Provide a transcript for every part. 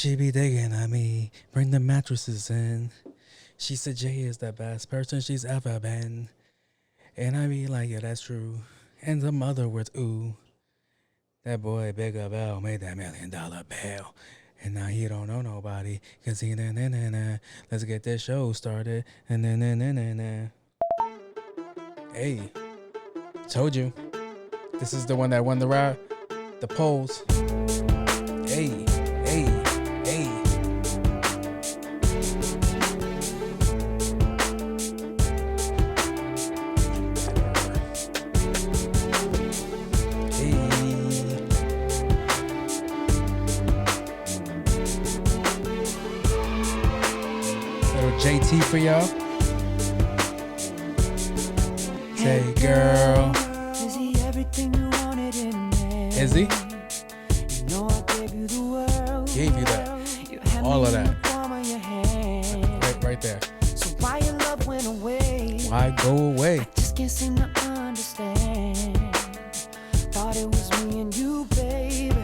She be digging at me, bring the mattresses in. She said Jay is the best person she's ever been. And I be like, yeah, that's true. And the mother words, ooh. That boy Bigger Bell made that $1 million bail. And now he don't know nobody. Cause he na. Let's get this show started. And na. Hey, told you. This is the one that won the polls. Hey. JT for y'all. Say, girl. Is he everything you wanted in a man? Is he? You know I gave you the world. Gave you that. You had all me of that. in the palm of your hand. Right there. So why your love went away? Why go away? I just can't seem to understand. Thought it was me and you, baby.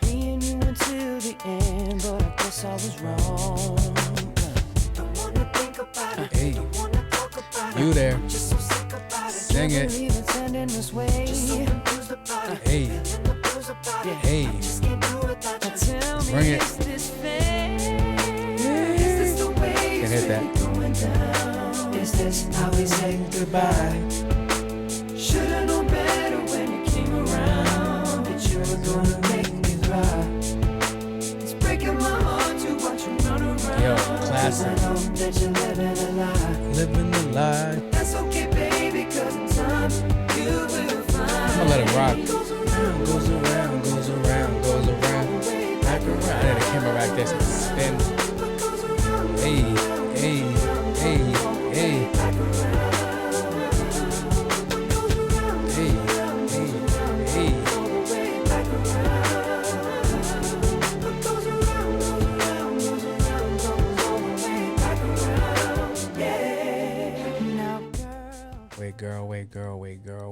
Me and you until the end, but I guess I was wrong. Hey, you there? Sing it. Hey, bring it. Can hit that. Is this how we say goodbye? Should've known better when you came around that you were gonna make me cry. It's breaking my heart to watch you run around. Yo, classic. That you're living a lie. Living the lie. That's okay, baby, cause in time you will find. I'm gonna let it rock. Goes around, goes around, goes around. Back around. I had a camera back there so spin. Hey.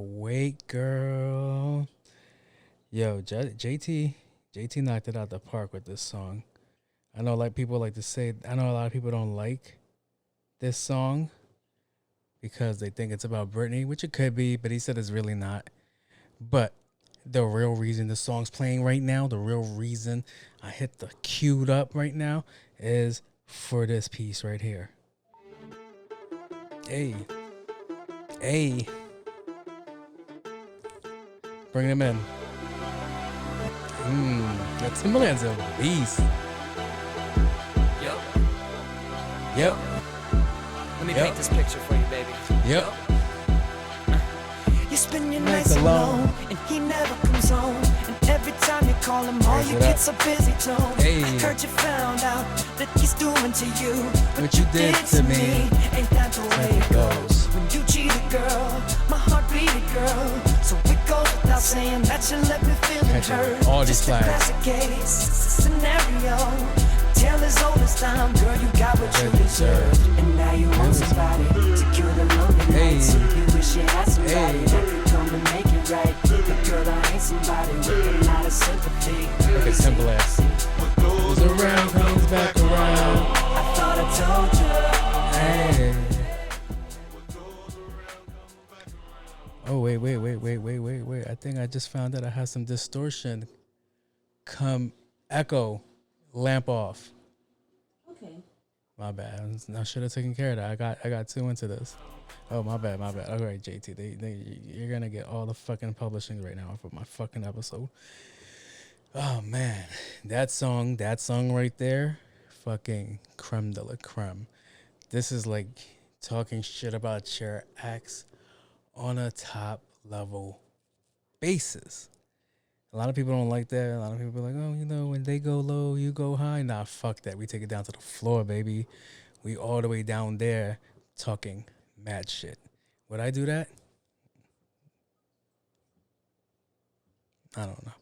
Wait, girl. Yo, JT knocked it out the park with this song. I know people like to say, I know a lot of people don't like this song because they think it's about Britney, which it could be, but he said it's really not. But the real reason the song's playing right now, the real reason I hit the queued up right now is for this piece right here. Hey. Bring them in. That Timberland's a beast. Yep. Let me paint this picture for you, baby. Yep. You spend your nights alone, and he never comes home. And every time you call him, all you get's a busy tone. Hey. I heard you found out that he's doing to you what you did to me. Ain't that the way it goes? When you cheat a girl, my heart beat a girl. So it goes without saying that you let me feel it hurt. All these Just a classic case scenario. Tell as old as time, girl, you got what you deserve. And now you want somebody to cure the lonely nights. You wish you had somebody that could come and make it right. But girl, I ain't somebody with a lot of sympathy. Look at Timberlake. What goes around comes back around. I thought I told you. Hey. Oh, wait. I think I just found out I had some distortion. Come echo. Lamp off. Okay. My bad. I should have taken care of that. I got too into this. Oh, my bad. All right, JT. You're gonna get all the fucking publishing right now for my fucking episode. Oh man, that song right there, fucking creme de la creme. This is like talking shit about your ex on a top level basis. A lot of people don't like that. A lot of people are like, oh, when they go low, you go high. Nah, fuck that. We take it down to the floor, baby. We all the way down there talking mad shit. Would I do that? I don't know.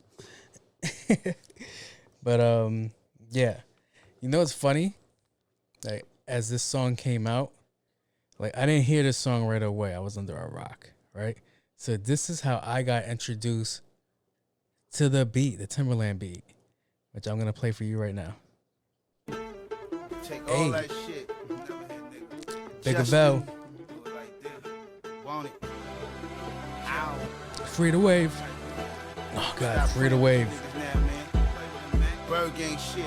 But, yeah. You know what's funny? Like, as this song came out, like, I didn't hear this song right away. I was under a rock, right? So this is how I got introduced to the beat, the Timberland beat, which I'm going to play for you right now. Take all that shit. Bigger Bell. Want it. Free the wave. Oh God, free the wave. Bird gang shit.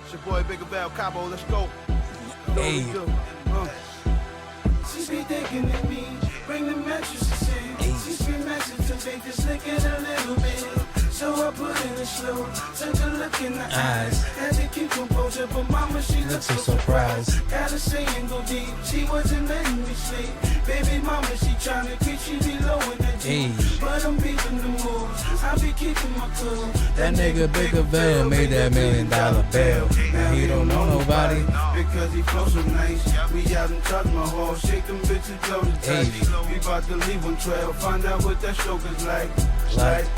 It's your boy Bigger Bell Cabo. Let's go. Hey. She's be thinking of me. Bring the mattresses in. She's been messing to make this lick it a little bit. So I put in a slow, took a look in the eyes. Had to keep composure, but mama, she looks so surprised. Gotta say and go deep, she wasn't letting me sleep. Baby mama, she tryna keep, she be low in the deep. But I'm beating the moves, I be keeping my cool. That nigga Bigger Bell made that $1 million bill. Now he don't know nobody. Because he flows so nice. We out and touch my hall, shake them bitches low to touch. We about to leave on trail, find out what that stroke is like. Slide.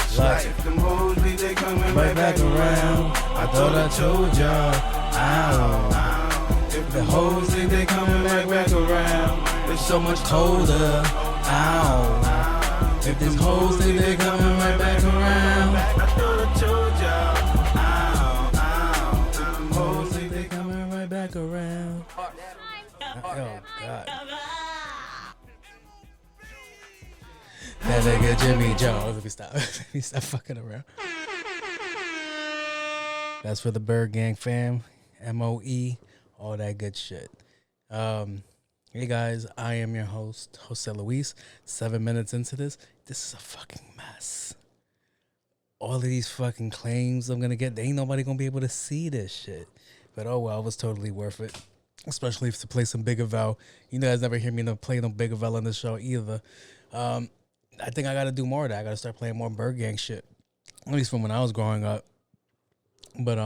If them hoes leave, they coming right back around. I thought I told y'all. Ow. If the hoes leave, they coming right back around. It's so much colder. Ow. If these hoes leave, they coming right back around. I thought I told y'all. Ow. If them hoes leave, they coming right back around. Oh God. That nigga Jimmy Jones. Let me stop fucking around. That's for the Bird Gang fam. MOE. All that good shit. Hey guys, I am your host, Jose Luis. 7 minutes into this. This is a fucking mess. All of these fucking claims I'm gonna get, ain't nobody gonna be able to see this shit. But oh well, it was totally worth it. Especially if to play some Bigger Val. You guys never hear me play no Bigger Val on the show either. I think I got to do more of that. I got to start playing more Bird Gang shit, at least from when I was growing up. But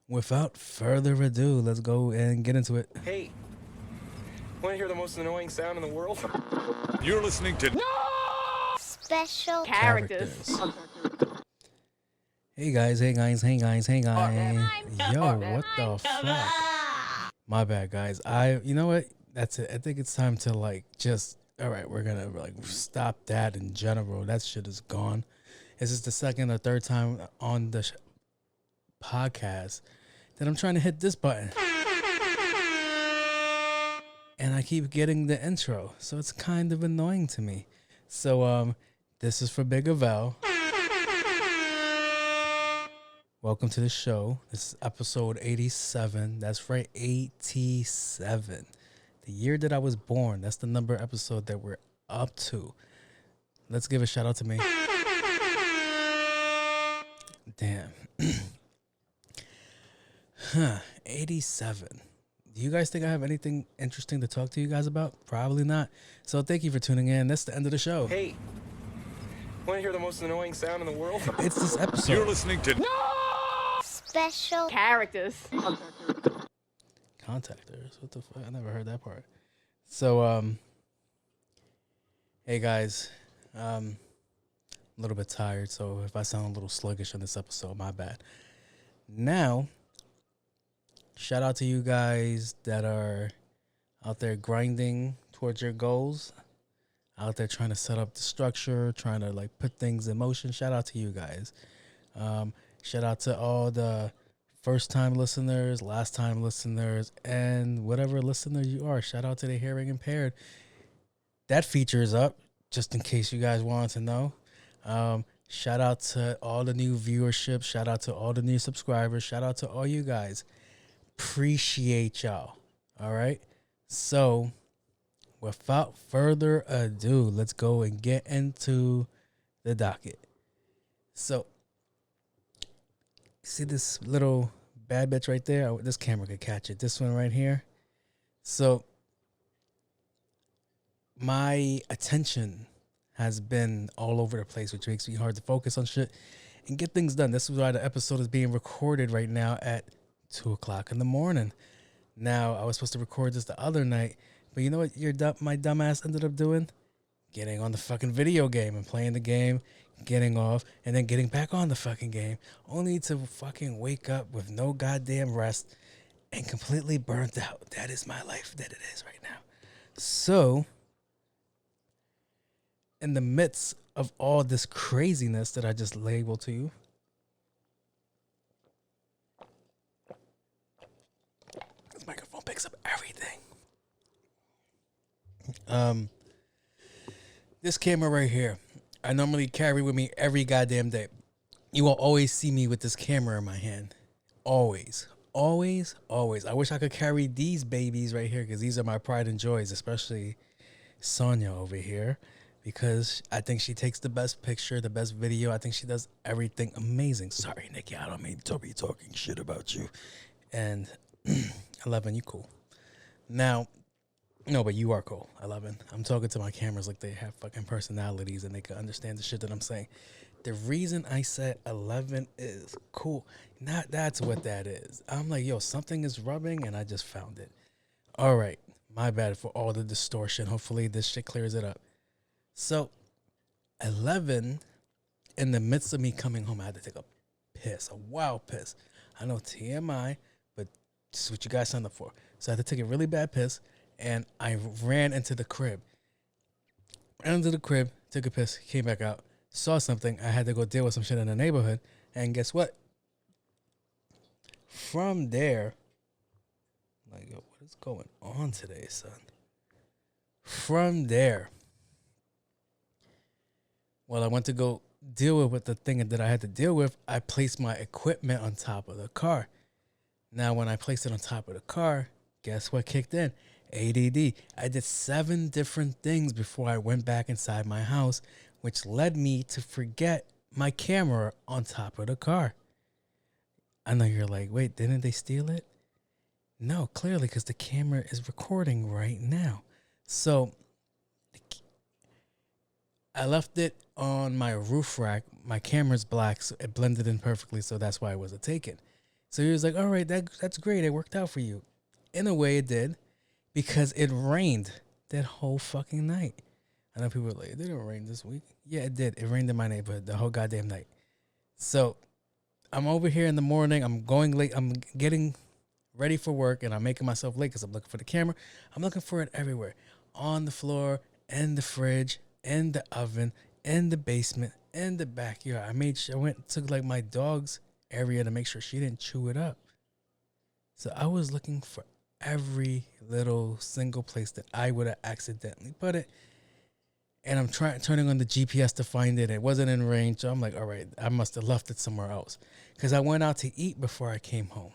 without further ado, let's go and get into it. Hey, want to hear the most annoying sound in the world? You're listening to Special Characters. Hey guys. Yo, what the fuck? My bad, guys. You know what? That's it. I think it's time to just. All right, we're gonna stop that in general. That shit is gone. This is the second or third time on the podcast that I'm trying to hit this button, and I keep getting the intro, so it's kind of annoying to me. So this is for Bigger Val. Welcome to the show. This is episode 87. That's right, 87. The year that I was born. That's the number episode that we're up to. Let's give a shout out to me. Damn. 87. Do you guys think I have anything interesting to talk to you guys about? Probably not. So thank you for tuning in. That's the end of the show. Hey, want to hear the most annoying sound in the world? It's this episode. You're listening to Special Characters. Contactors. What the fuck? I never heard that part. So, hey guys, I'm a little bit tired, so if I sound a little sluggish on this episode, my bad. Now, shout out to you guys that are out there grinding towards your goals, out there trying to set up the structure, trying to put things in motion. Shout out to you guys. Shout out to all the first-time listeners, last-time listeners, and whatever listeners you are. Shout out to the hearing impaired. That feature is up, just in case you guys wanted to know. Shout out to all the new viewership. Shout out to all the new subscribers. Shout out to all you guys. Appreciate y'all. All right? So, without further ado, let's go and get into the docket. So, see this little bad bitch right there? This camera could catch it. This one right here. So my attention has been all over the place, which makes me hard to focus on shit and get things done. This is why the episode is being recorded right now at 2 o'clock in the morning. Now, I was supposed to record this the other night, but you know what my dumb ass ended up doing? Getting on the fucking video game and playing the game, getting off, and then getting back on the fucking game, only to fucking wake up with no goddamn rest and completely burnt out. That is my life that it is right now. So, in the midst of all this craziness that I just labeled to you, This camera right here, I normally carry with me every goddamn day. You will always see me with this camera in my hand. Always. Always, always. I wish I could carry these babies right here because these are my pride and joys, especially Sonia over here, because I think she takes the best picture, the best video. I think she does everything amazing. Sorry, Nikki, I don't mean to be talking shit about you. And 11, you cool. Now, no, but you are cool, 11. I'm talking to my cameras like they have fucking personalities and they can understand the shit that I'm saying. The reason I said 11 is cool. Not that's what that is. I'm like, yo, something is rubbing and I just found it. All right. My bad for all the distortion. Hopefully this shit clears it up. So 11, in the midst of me coming home, I had to take a piss, a wild piss. I know TMI, but this is what you guys signed up for. So I had to take a really bad piss and I ran into the crib. Ran into the crib, took a piss, came back out. Saw something. I had to go deal with some shit in the neighborhood. And guess what? From there, like, yo, what is going on today, son? From there, well, I went to go deal with the thing that I had to deal with. I placed my equipment on top of the car. Now, when I placed it on top of the car, guess what kicked in? ADD. I did 7 different things before I went back inside my house, which led me to forget my camera on top of the car. I know you're like, wait, didn't they steal it? No, clearly, because the camera is recording right now. So I left it on my roof rack. My camera's black, so it blended in perfectly, so that's why it wasn't taken. So he was like, all right, that's great. It worked out for you. In a way, it did, because it rained that whole fucking night. I know people are like, it didn't rain this week. Yeah, it did. It rained in my neighborhood the whole goddamn night. So I'm over here in the morning. I'm going late. I'm getting ready for work, and I'm making myself late because I'm looking for the camera. I'm looking for it everywhere. On the floor, in the fridge, in the oven, in the basement, in the backyard. I made sure I went and took like my dog's area to make sure she didn't chew it up. So I was looking for every little single place that I would have accidentally put it. And I'm turning on the GPS to find it. It wasn't in range. So I'm like, all right, I must have left it somewhere else. Because I went out to eat before I came home.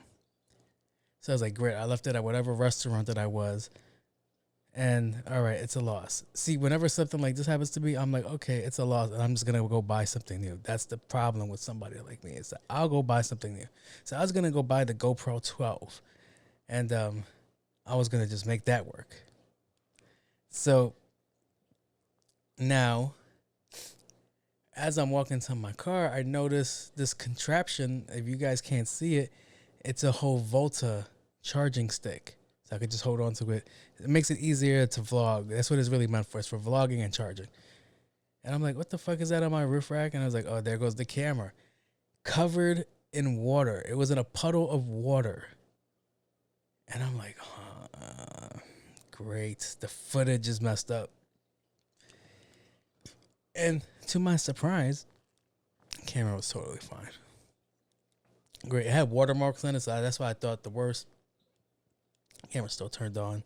So I was like, great. I left it at whatever restaurant that I was. And all right, it's a loss. See, whenever something like this happens to me, I'm like, okay, it's a loss. And I'm just going to go buy something new. That's the problem with somebody like me. Is that I'll go buy something new. So I was going to go buy the GoPro 12. And I was going to just make that work. So now, as I'm walking to my car, I notice this contraption. If you guys can't see it, it's a whole Volta charging stick. So I could just hold on to it. It makes it easier to vlog. That's what it's really meant for. It's for vlogging and charging. And I'm like, what the fuck is that on my roof rack? And I was like, oh, there goes the camera. Covered in water. It was in a puddle of water. And I'm like, great. The footage is messed up. And to my surprise, the camera was totally fine. Great. It had watermarks on it, so that's why I thought the worst. Camera still turned on.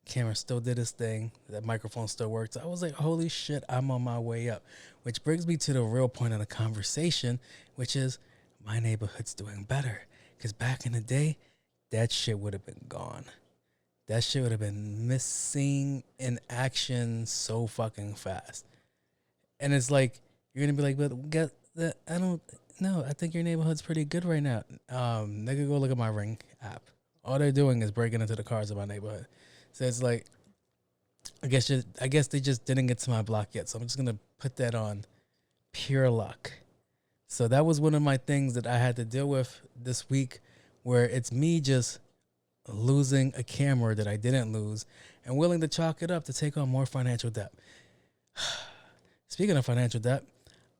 Camera still did its thing. That microphone still worked. So I was like, holy shit, I'm on my way up. Which brings me to the real point of the conversation, which is my neighborhood's doing better. Because back in the day, that shit would have been gone. That shit would have been missing in action so fucking fast. And it's like, you're going to be like, but get that. I don't know. I think your neighborhood's pretty good right now. Nigga, go look at my Ring app. All they're doing is breaking into the cars in my neighborhood. So it's like, I guess they just didn't get to my block yet. So I'm just going to put that on pure luck. So that was one of my things that I had to deal with this week, where it's me just losing a camera that I didn't lose and willing to chalk it up to take on more financial debt. Speaking of financial debt,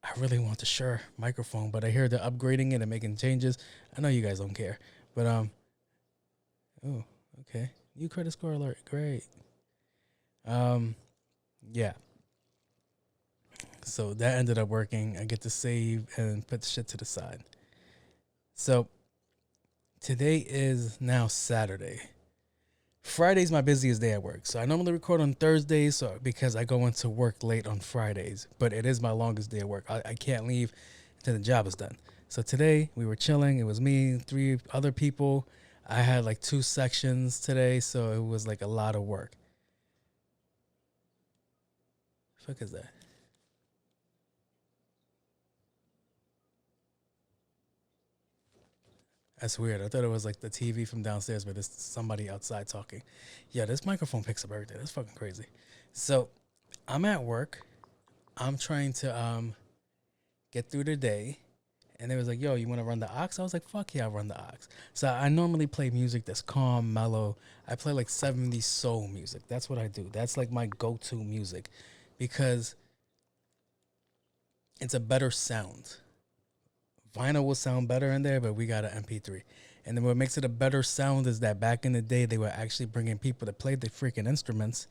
I really want the Shure microphone, but I hear they're upgrading it and making changes. I know you guys don't care, but oh, okay. New credit score alert, great. Yeah. So that ended up working. I get to save and put the shit to the side. So today is now Saturday. Friday's my busiest day at work. So I normally record on Thursdays because I go into work late on Fridays. But it is my longest day at work. I can't leave until the job is done. So today we were chilling. It was me, 3 other people. I had like 2 sections today, so it was like a lot of work. What the fuck is that? That's weird. I thought it was like the TV from downstairs, but it's somebody outside talking. Yeah, this microphone picks up everything. That's fucking crazy. So I'm at work. I'm trying to get through the day. And they was like, yo, you want to run the aux? I was like, fuck yeah, I'll run the aux. So I normally play music that's calm, mellow. I play like 70s soul music. That's what I do. That's like my go-to music because it's a better sound. Vinyl will sound better in there, but we got an MP3. And then what makes it a better sound is that back in the day, they were actually bringing people to play the freaking instruments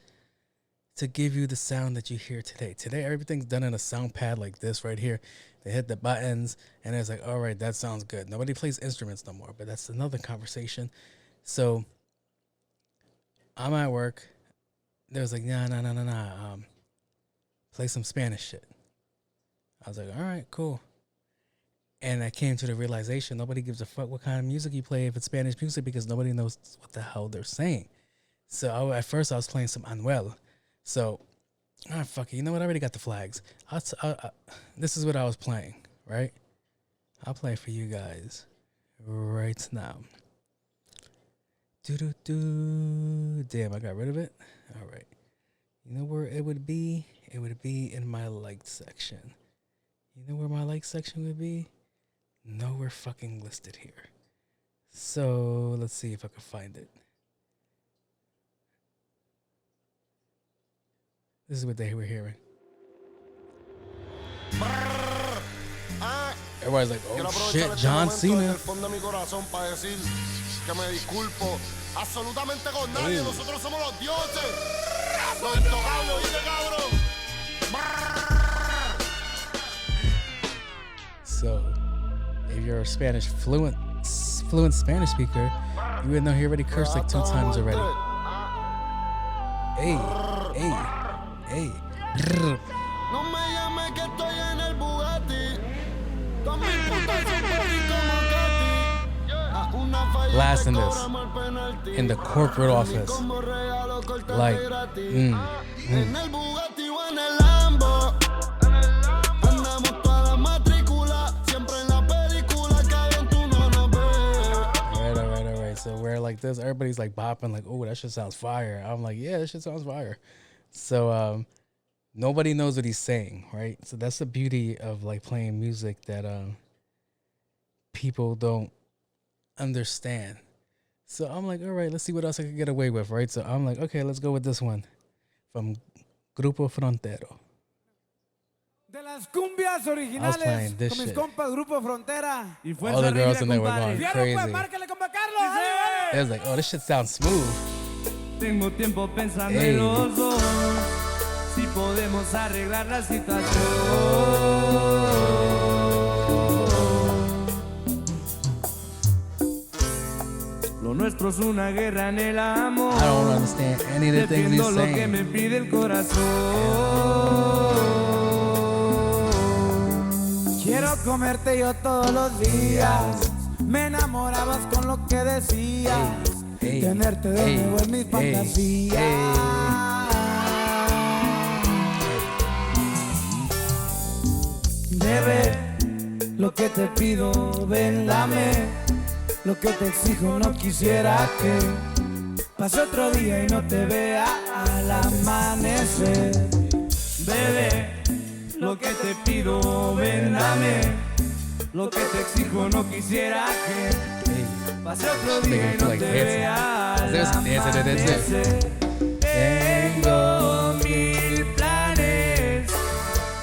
to give you the sound that you hear today. Today, everything's done in a sound pad like this right here. They hit the buttons, and it's like, all right, that sounds good. Nobody plays instruments no more, but that's another conversation. So I'm at work. They was like, nah. Play some Spanish shit. I was like, all right, cool. And I came to the realization nobody gives a fuck what kind of music you play if it's Spanish music because nobody knows what the hell they're saying. So at first I was playing some Anuel. So, fuck it. You know what? I already got the flags. This is what I was playing, right? I'll play for you guys right now. Doo-doo-doo. Damn, I got rid of it. All right. You know where it would be? It would be in my liked section. You know where my liked section would be? Nowhere fucking listed here. So let's see if I can find it. This is what they were hearing. Everybody's like, oh shit, John Cena. So, if you're a fluent Spanish speaker, you would know he already cursed like 2 times already. Hey. No me llames que estoy en el Bugatti. Blasting this in the corporate office. Like, En el Bugatti o en el Lambo. Andamos toda la matrícula. Siempre en la película que hay en tu no nos ve. All right. So we're like this. Everybody's like bopping, like, oh, that shit sounds fire. I'm like, yeah, that shit sounds fire. So nobody knows what he's saying, right? So that's the beauty of like playing music that people don't understand. So I'm like, all right, let's see what else I can get away with, right? So I'm like, okay, let's go with this one from Grupo Frontero. De las cumbias originales con mis compas Grupo Frontera. Y all the girls in there were going crazy. They was like, oh, this shit sounds smooth. Tengo tiempo pensando en los dos, si podemos arreglar la situación. Lo nuestro es una guerra en el amor. I don't understand any of the things he's saying. Lo que me pide el corazón. Quiero comerte yo todos los días. Me enamorabas con lo que decías. Tenerte de nuevo en mis fantasías. Bebé, lo que te pido, ven, dame. Lo que te exijo, no quisiera que pase otro día y no te vea al amanecer. Bebé, lo que te pido, ven, dame. Lo que te exijo, no quisiera que pase otro día y no te vea al amanecer. Tengo 1000 planes,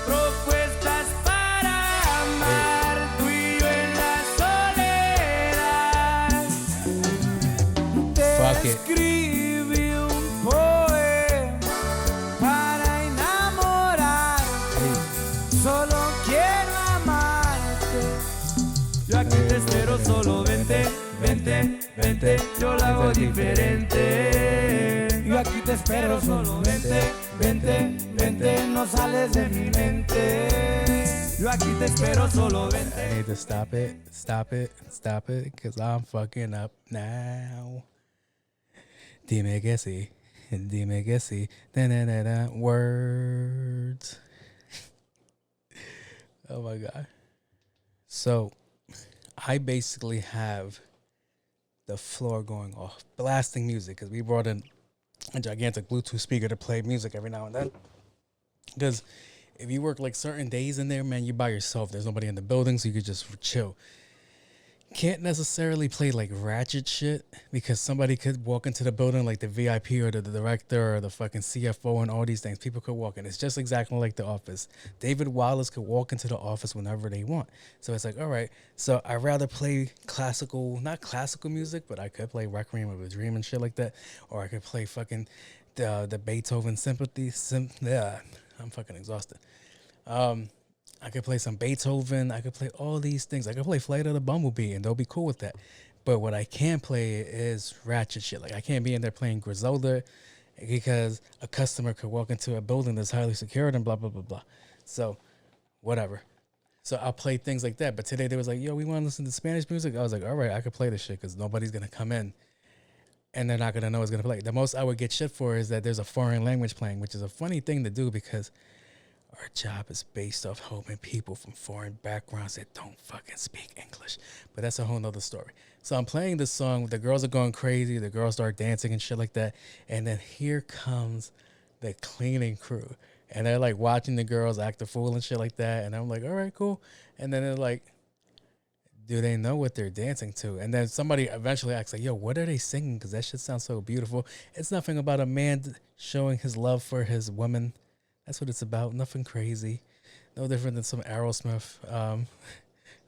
propuestas para amar, tú y yo en la soledad. Te escribí un poema para enamorarte, solo quiero amarte. Yo aquí te espero, solo vente, vente, vente, yo lo hago diferente. Yo aquí te espero, solo vente, vente, vente, no sales de mi mente. Yo aquí te espero, solo vente. I need to stop it, because I'm fucking up now. Dime que sí, da-da-da-da, words. Oh my God. So, I basically have the floor going off, blasting music, because we brought in a gigantic Bluetooth speaker to play music every now and then. Because if you work like certain days in there, man, you're by yourself. There's nobody in the building, so you could just chill. Can't necessarily play like ratchet shit because somebody could walk into the building, like the VIP or the director or the fucking CFO and all these things. People could walk in. It's just exactly like The Office. David Wallace could walk into the office whenever they want. So it's like, all right. So I'd rather play classical, not classical music, but I could play Requiem of a Dream and shit like that. Or I could play fucking the Beethoven Sympathy. Yeah, I'm fucking exhausted. I could play some Beethoven. I could play all these things. I could play Flight of the Bumblebee, and they'll be cool with that. But what I can't play is ratchet shit. Like, I can't be in there playing Griselda because a customer could walk into a building that's highly secured and blah, blah, blah, blah. So, whatever. So, I'll play things like that. But today, they was like, yo, we want to listen to Spanish music. I was like, all right, I could play this shit because nobody's going to come in, and they're not going to know it's going to play. The most I would get shit for is that there's a foreign language playing, which is a funny thing to do because our job is based off helping people from foreign backgrounds that don't fucking speak English. But that's a whole nother story. So I'm playing this song. The girls are going crazy. The girls start dancing and shit like that. And then here comes the cleaning crew. And they're like watching the girls act a fool and shit like that. And I'm like, all right, cool. And then they're like, do they know what they're dancing to? And then somebody eventually asks, like, yo, what are they singing? Because that shit sounds so beautiful. It's nothing about a man showing his love for his woman. That's what it's about. Nothing crazy. No different than some Aerosmith.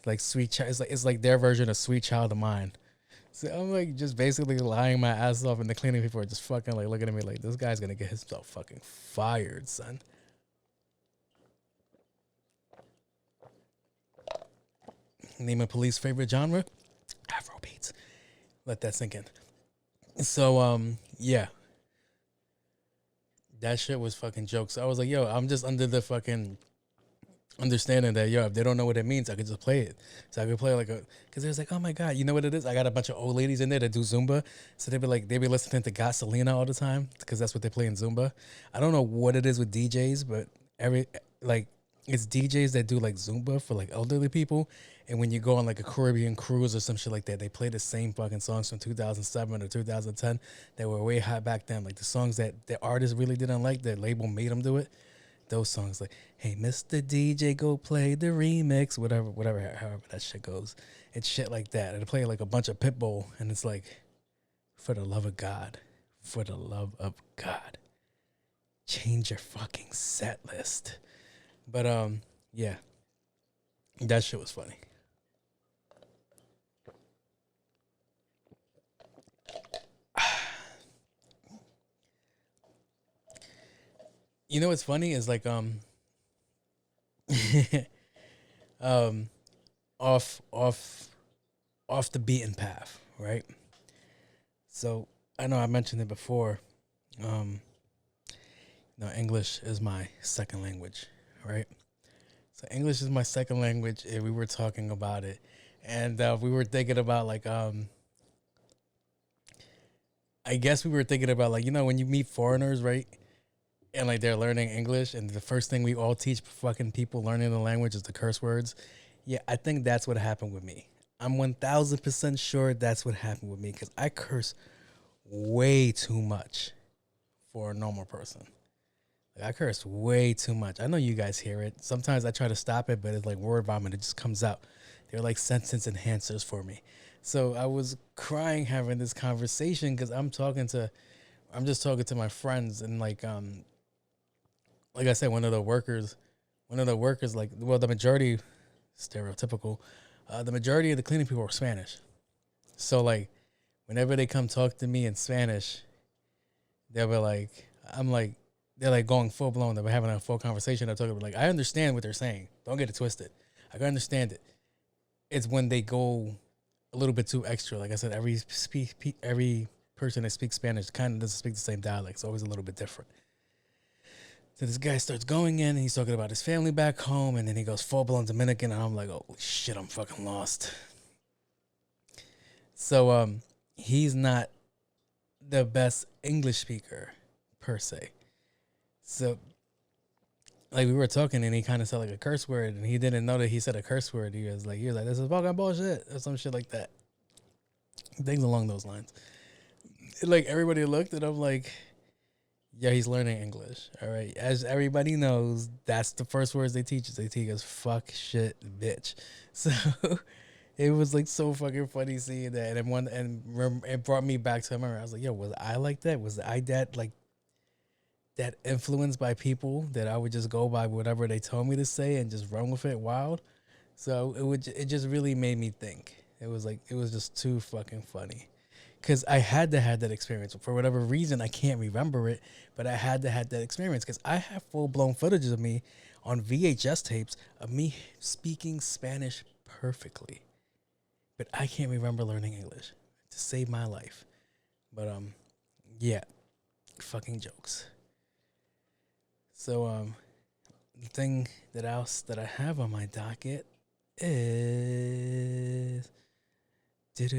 Like Sweet Child. It's like their version of Sweet Child of Mine. So I'm like just basically lying my ass off, and the cleaning people are just fucking like looking at me like, this guy's gonna get himself fucking fired, son. Name a police favorite genre? Afrobeats. Let that sink in. So yeah. That shit was fucking jokes. I was like, yo, I'm just under the fucking understanding that, yo, if they don't know what it means, I could just play it. So I could play like because it was like, oh my God, you know what it is? I got a bunch of old ladies in there that do Zumba. So they be listening to Gasolina all the time because that's what they play in Zumba. I don't know what it is with DJs, but it's DJs that do like Zumba for like elderly people. And when you go on like a Caribbean cruise or some shit like that, they play the same fucking songs from 2007 or 2010 that were way hot back then. Like the songs that the artist really didn't like, the label made them do it. Those songs like, hey, Mr. DJ, go play the remix, however that shit goes. It's shit like that. And they play like a bunch of Pitbull, and it's like, for the love of God, change your fucking set list. But yeah, that shit was funny. You know what's funny is like off the beaten path, right? So I know I mentioned it before. English is my second language, right? So English is my second language, and we were talking about it, and we were thinking about like I guess we were thinking about like, when you meet foreigners, right? And like they're learning English, and the first thing we all teach fucking people learning the language is the curse words. Yeah, I think that's what happened with me. I'm 1000% sure that's what happened with me because I curse way too much for a normal person. Like, I curse way too much. I know you guys hear it. Sometimes I try to stop it, but it's like word vomit. It just comes out. They're like sentence enhancers for me. So I was crying having this conversation because I'm just talking to my friends, and like I said, one of the workers, like, well, the majority, stereotypical, the majority of the cleaning people are Spanish. So, like, whenever they come talk to me in Spanish, they'll be like, they're like going full blown. They're having a full conversation. They're talking about, like, I understand what they're saying. Don't get it twisted. I can understand it. It's when they go a little bit too extra. Like I said, every person that speaks Spanish kind of doesn't speak the same dialect. It's always a little bit different. So this guy starts going in and he's talking about his family back home, and then he goes full-blown Dominican, and I'm like, oh shit, I'm fucking lost. So he's not the best English speaker per se. So like we were talking and he kind of said like a curse word, and he didn't know that he said a curse word. He was like, this is fucking bullshit or some shit like that. Things along those lines. Like everybody looked and I'm like, yeah, he's learning English. All right. As everybody knows, that's the first words they teach us. They teach us fuck, shit, bitch. So it was like so fucking funny seeing that. And it brought me back to a memory. I was like, yo, was I like that? Was I that influenced by people that I would just go by whatever they told me to say and just run with it wild? So it just really made me think. It was just too fucking funny. Because I had to have that experience. For whatever reason, I can't remember it, but I had to have that experience. Because I have full-blown footage of me on VHS tapes of me speaking Spanish perfectly. But I can't remember learning English to save my life. But, yeah. Fucking jokes. So, the thing that I have on my docket is... So, I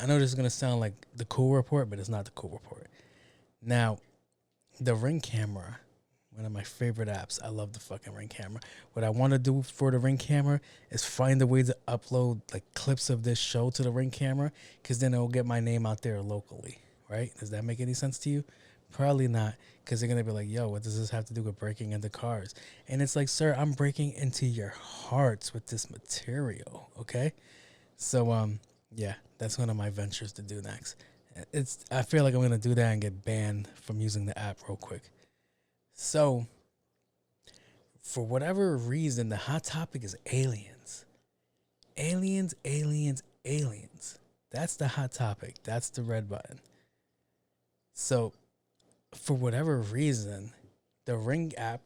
know this is going to sound like the cool report, but it's not the cool report. Now, the Ring camera, one of my favorite apps. I love the fucking Ring camera. What I want to do for the Ring camera is find a way to upload like clips of this show to the Ring camera, because then it will get my name out there locally, right? Does that make any sense to you? Probably not, because they're going to be like, yo, what does this have to do with breaking into cars? And it's like, sir, I'm breaking into your hearts with this material, okay? So, yeah, that's one of my ventures to do next. I feel like I'm going to do that and get banned from using the app real quick. So, for whatever reason, the hot topic is aliens. Aliens, aliens, aliens. That's the hot topic. That's the red button. So, for whatever reason, the Ring app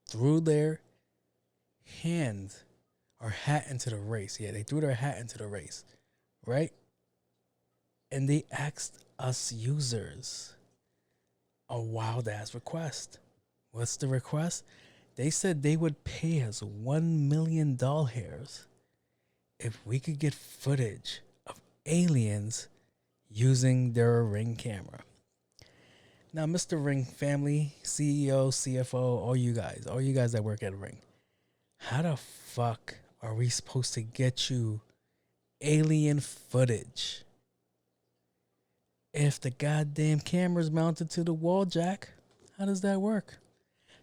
threw their hand or hat into the race. Yeah, they threw their hat into the race, right? And they asked us users a wild ass request. What's the request? They said they would pay us $1 million if we could get footage of aliens using their Ring camera. Now, Mr. Ring family, CEO, CFO, all you guys that work at Ring, how the fuck are we supposed to get you alien footage if the goddamn camera's mounted to the wall, Jack? How does that work?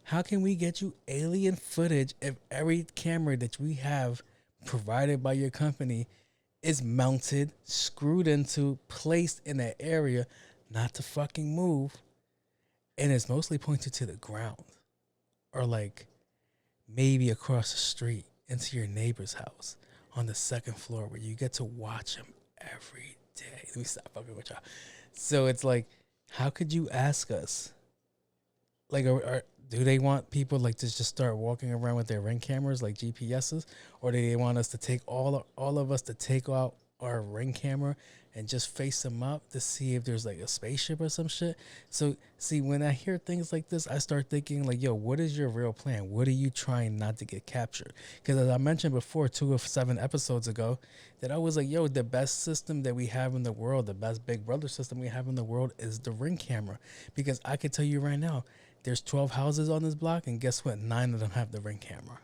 How can we get you alien footage if every camera that we have provided by your company is mounted, screwed into, placed in that area, not to fucking move? And it's mostly pointed to the ground, or like maybe across the street into your neighbor's house on the second floor where you get to watch them every day. Let me stop fucking with y'all. So it's like, how could you ask us? Like, do they want people like to just start walking around with their Ring cameras like GPSs, or do they want us to take all of us to take out our Ring camera and just face them up to see if there's like a spaceship or some shit? So see, when I hear things like this, I start thinking like, yo, what is your real plan? What are you trying not to get captured? Because as I mentioned before, 2 of 7 episodes ago, that I was like, yo, the best system that we have in the world, the best Big Brother system we have in the world is the Ring camera. Because I can tell you right now, there's 12 houses on this block, and guess what? 9 of them have the Ring camera.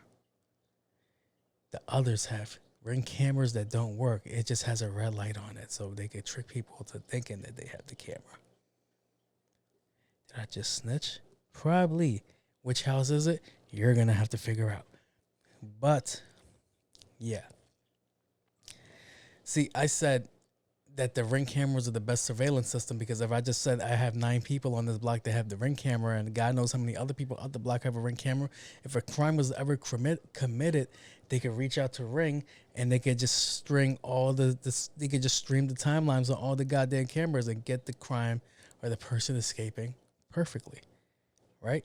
The others have Ring cameras that don't work. It just has a red light on it, so they could trick people to thinking that they have the camera. Did I just snitch? Probably. Which house is it? You're going to have to figure out. But, yeah. See, I said that the Ring cameras are the best surveillance system because if I just said I have 9 people on this block that have the Ring camera and God knows how many other people out the block have a Ring camera, if a crime was ever committed, they could reach out to Ring and they could just string all they could just stream the timelines on all the goddamn cameras and get the crime or the person escaping perfectly, right?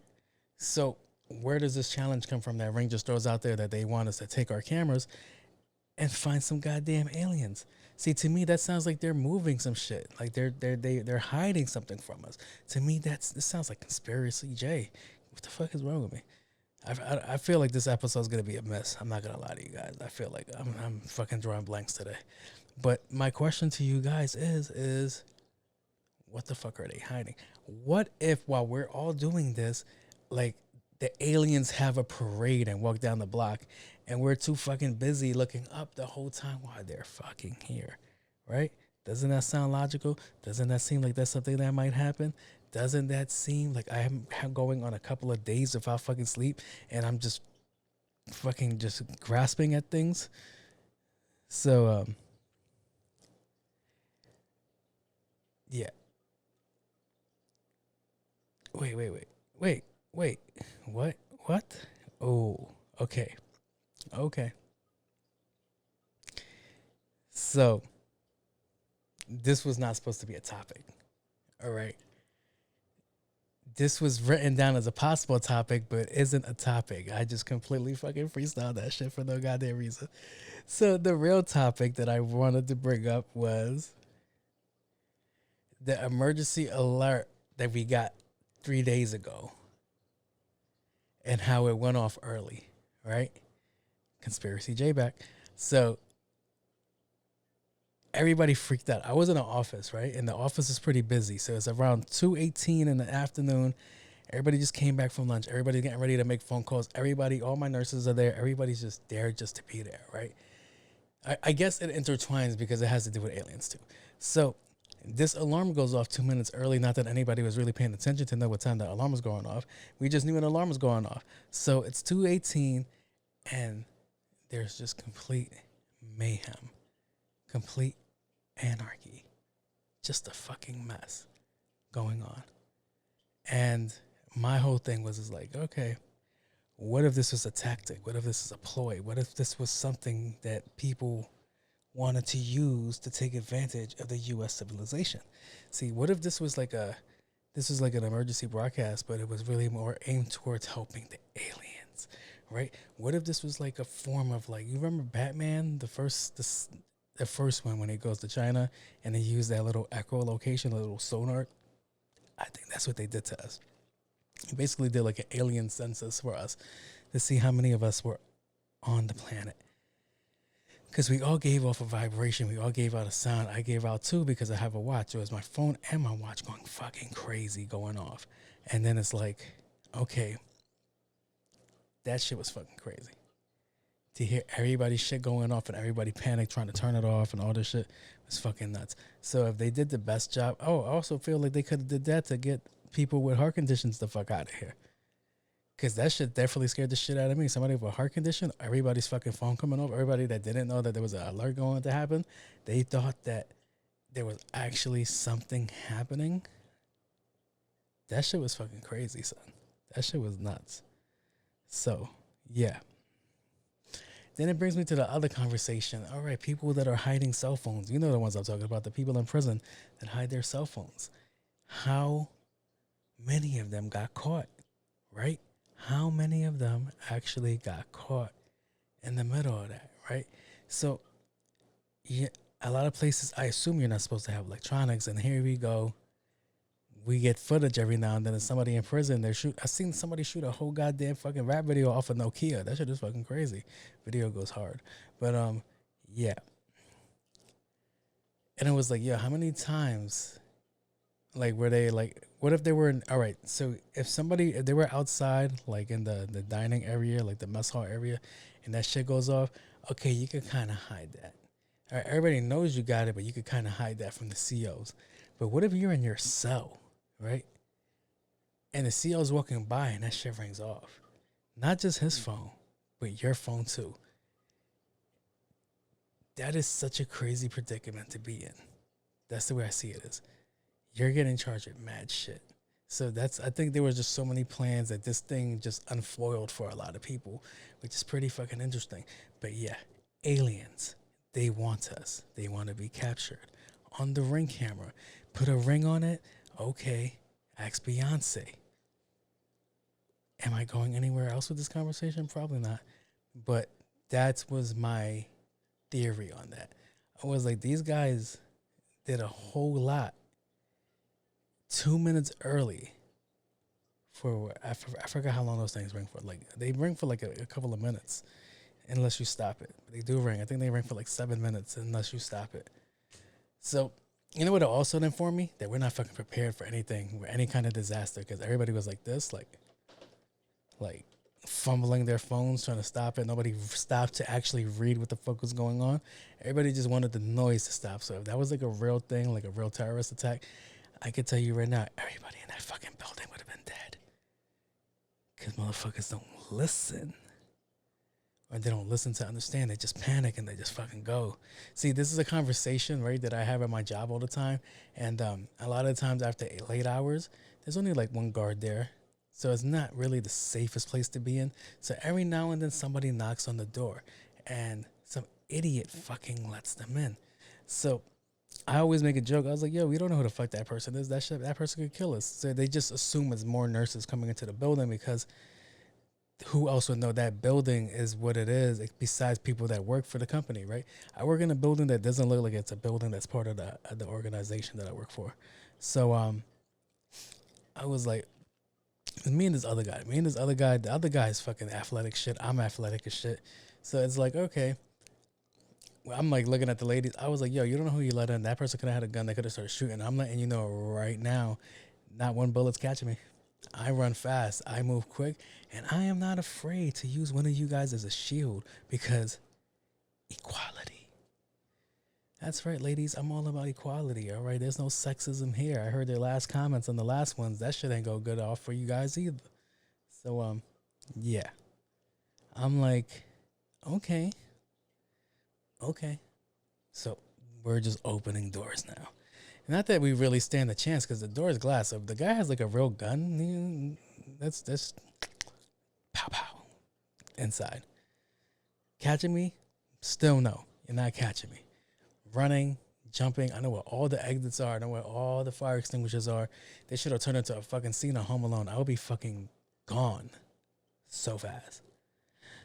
So where does this challenge come from that Ring just throws out there that they want us to take our cameras and find some goddamn aliens? See, to me, that sounds like they're moving some shit. Like they're hiding something from us. To me, this sounds like conspiracy J. What the fuck is wrong with me? I feel like this episode's gonna be a mess. I'm not gonna lie to you guys. I feel like I'm fucking drawing blanks today. But my question to you guys is what the fuck are they hiding? What if while we're all doing this, like the aliens have a parade and walk down the block and we're too fucking busy looking up the whole time while they're fucking here, right? Doesn't that sound logical? Doesn't that seem like that's something that might happen? Doesn't that seem like I'm going on a couple of days without fucking sleep and I'm just fucking just grasping at things? So, yeah. Wait. What? Oh, okay. So, this was not supposed to be a topic. All right. This was written down as a possible topic, but isn't a topic. I just completely fucking freestyled that shit for no goddamn reason. So, the real topic that I wanted to bring up was the emergency alert that we got 3 days ago and how it went off early, right? Conspiracy J back. So everybody freaked out. I was in an office, right? And the office is pretty busy. So it's around 2:18 in the afternoon. Everybody just came back from lunch. Everybody's getting ready to make phone calls. Everybody, all my nurses are there. Everybody's just there just to be there, right? I guess it intertwines because it has to do with aliens too. So this alarm goes off 2 minutes early. Not that anybody was really paying attention to know what time the alarm was going off. We just knew an alarm was going off. So it's 2:18 and there's just complete mayhem, complete anarchy, just a fucking mess going on. And my whole thing was like, okay, what if this was a tactic? What if this is a ploy? What if this was something that people wanted to use to take advantage of the U.S. civilization? See, what if this was like an emergency broadcast, but it was really more aimed towards helping the aliens, right? What if this was like a form of like, you remember Batman, the first one when he goes to China and they use that little echolocation, a little sonar? I think that's what they did to us. They basically did like an alien census for us to see how many of us were on the planet. Because we all gave off a vibration. We all gave out a sound. I gave out too because I have a watch. It was my phone and my watch going fucking crazy, going off. And then it's like, okay, that shit was fucking crazy. To hear everybody's shit going off and everybody panic trying to turn it off and all this shit was fucking nuts. So if they did the best job, I also feel like they could have did that to get people with heart conditions the fuck out of here. Because that shit definitely scared the shit out of me. Somebody with a heart condition, everybody's fucking phone coming over. Everybody that didn't know that there was an alert going to happen, they thought that there was actually something happening. That shit was fucking crazy, son. That shit was nuts. So, yeah. Then it brings me to the other conversation. All right, people that are hiding cell phones. You know the ones I'm talking about, the people in prison that hide their cell phones. How many of them got caught, right? How many of them actually got caught in the middle of that, right? So, yeah, a lot of places, I assume you're not supposed to have electronics, and here we go. We get footage every now and then of somebody in prison. I seen somebody shoot a whole goddamn fucking rap video off of Nokia. That shit is fucking crazy. Video goes hard. But, yeah. And it was like, yeah, how many times, like, were they, like, what if they were, all right, so if they were outside, like, in the dining area, like the mess hall area, and that shit goes off, okay, you could kind of hide that. All right, everybody knows you got it, but you could kind of hide that from the COs. But what if you're in your cell, right? And the CO's walking by and that shit rings off. Not just his phone, but your phone too. That is such a crazy predicament to be in. That's the way I see it is. You're getting charged with mad shit. So I think there was just so many plans that this thing just unfoiled for a lot of people, which is pretty fucking interesting. But yeah, aliens, they want us. They want to be captured. On the Ring camera, put a ring on it. Okay, ask Beyonce. Am I going anywhere else with this conversation? Probably not. But that was my theory on that. I was like, these guys did a whole lot 2 minutes early for, I forgot how long those things ring for. Like, they ring for like a couple of minutes unless you stop it. They do ring. I think they ring for like 7 minutes unless you stop it. So, you know what it also informed me? That we're not fucking prepared for anything, or any kind of disaster, because everybody was like this, like fumbling their phones, trying to stop it. Nobody stopped to actually read what the fuck was going on. Everybody just wanted the noise to stop. So if that was like a real thing, like a real terrorist attack, I could tell you right now, everybody in that fucking building would have been dead. Because motherfuckers don't listen. Or they don't listen to understand. They just panic and they just fucking go. See, this is a conversation, right, that I have at my job all the time. And a lot of times after late hours, there's only like one guard there. So it's not really the safest place to be in. So every now and then somebody knocks on the door and some idiot fucking lets them in. So I always make a joke. I was like, yo, we don't know who the fuck that person is. That person could kill us. So they just assume it's more nurses coming into the building, because who else would know that building is what it is besides people that work for the company, right? I work in a building that doesn't look like it's a building that's part of the organization that I work for. So I was like, me and this other guy, the other guy is fucking athletic shit. I'm athletic as shit. So it's like, okay. I'm like looking at the ladies. I was like, yo, you don't know who you let in. That person could have had a gun. They could have started shooting. I'm letting you know right now, not one bullet's catching me. I run fast. I move quick. And I am not afraid to use one of you guys as a shield, because equality. That's right, ladies. I'm all about equality, all right? There's no sexism here. I heard their last comments on the last ones. That shit ain't go good off for you guys either. So, yeah. I'm like, okay. So we're just opening doors now. Not that we really stand a chance, because the door is glass. So if the guy has like a real gun, that's pow pow inside. Catching me? Still no. You're not catching me. Running, jumping. I know where all the exits are. I know where all the fire extinguishers are. They should have turned into a fucking scene of Home Alone. I would be fucking gone so fast.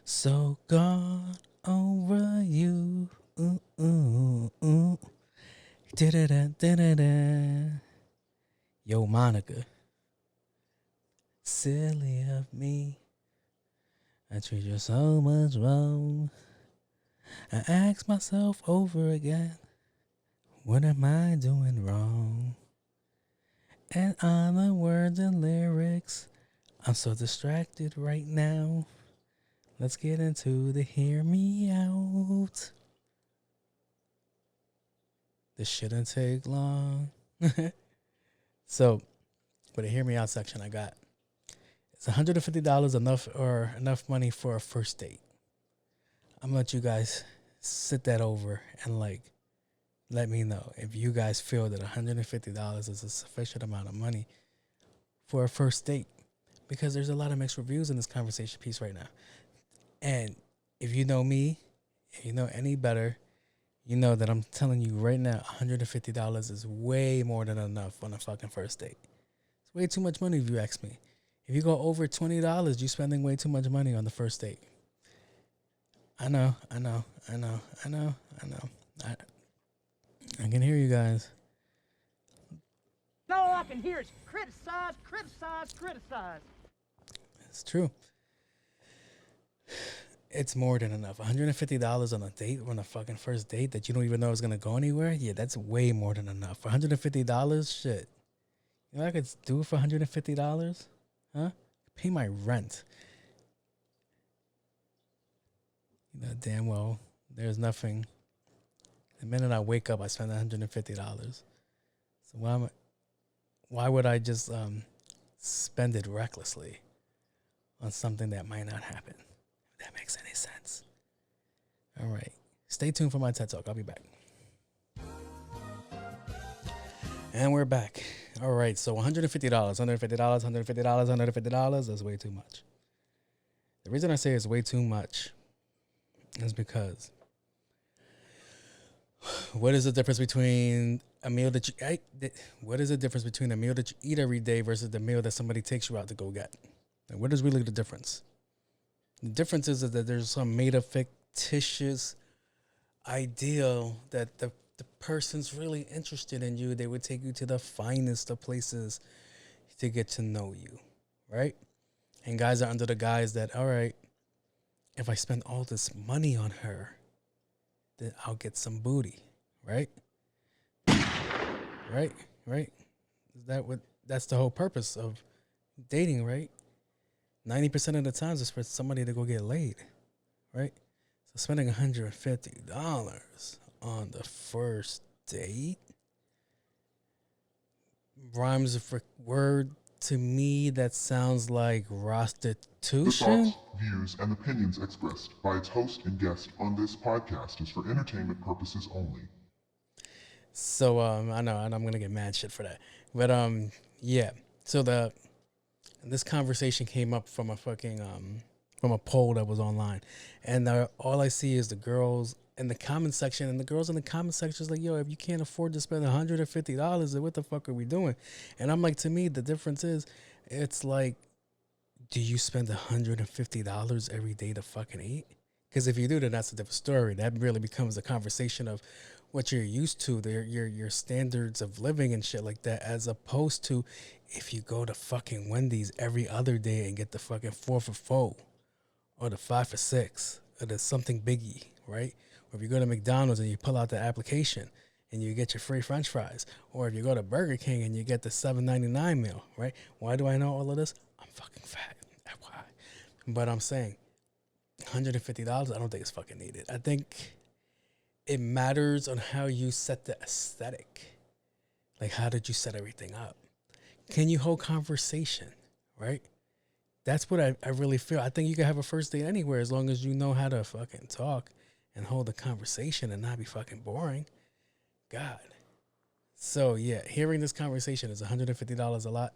So gone over you. Ooh, ooh, ooh. Da-da-da, da-da-da. Yo, Monica. Silly of me. I treat you so much wrong. I ask myself over again, what am I doing wrong? And on the words and lyrics, I'm so distracted right now. Let's get into the hear me out. This shouldn't take long. So, for the hear me out section, I got, it's $150 enough money for a first date. I'm gonna let you guys sit that over and like let me know if you guys feel that $150 is a sufficient amount of money for a first date, because there's a lot of mixed reviews in this conversation piece right now. And if you know me, if you know any better, you know that I'm telling you right now, $150 is way more than enough on a fucking first date. It's way too much money if you ask me. If you go over $20, you're spending way too much money on the first date. I know. I can hear you guys. All I can hear is criticize. It's true. It's more than enough. $150 on a date, on a fucking first date that you don't even know is going to go anywhere? Yeah, that's way more than enough. For $150, shit. You know what I could do for $150? Huh? Pay my rent. You know damn well there's nothing. The minute I wake up, I spend $150. So why would I just spend it recklessly on something that might not happen? If that makes any sense. All right. Stay tuned for my TED Talk. I'll be back. And we're back. All right. So $150. That's way too much. The reason I say it's way too much is because what is the difference between a meal that you eat? What is the difference between a meal that you eat every day versus the meal that somebody takes you out to go get? Like, what is really the difference? The difference is that there's some made up fictitious ideal that the person's really interested in you. They would take you to the finest of places to get to know you, right? And guys are under the guise that, all right, if I spend all this money on her, then I'll get some booty, right? Right? Is that what? That's the whole purpose of dating, right? 90% of the times it's for somebody to go get laid, right? So spending $150 on the first date rhymes with a word to me that sounds like The prostitution. thoughts, views, and opinions expressed by its host and guest on this podcast is for entertainment purposes only. So I know, and I'm gonna get mad shit for that. But yeah. So this conversation came up from a fucking from a poll that was online, and all I see is the girls in the comment section, and the girls in the comment section is like, yo, if you can't afford to spend $150, then what the fuck are we doing? And I'm like, to me, the difference is, it's like, do you spend $150 every day to fucking eat? Because if you do, then that's a different story. That really becomes a conversation of what you're used to, your standards of living and shit like that, as opposed to if you go to fucking Wendy's every other day and get the fucking 4 for 4 or the 5 for 6 or the something biggie, right? Or if you go to McDonald's and you pull out the application and you get your free French fries, or if you go to Burger King and you get the $7.99 meal, right? Why do I know all of this? I'm fucking fat. FYI. But I'm saying $150, I don't think it's fucking needed. I think it matters on how you set the aesthetic. Like, how did you set everything up? Can you hold conversation, right? That's what I really feel. I think you can have a first date anywhere as long as you know how to fucking talk and hold a conversation and not be fucking boring. God. So, yeah, hearing this conversation is $150 a lot.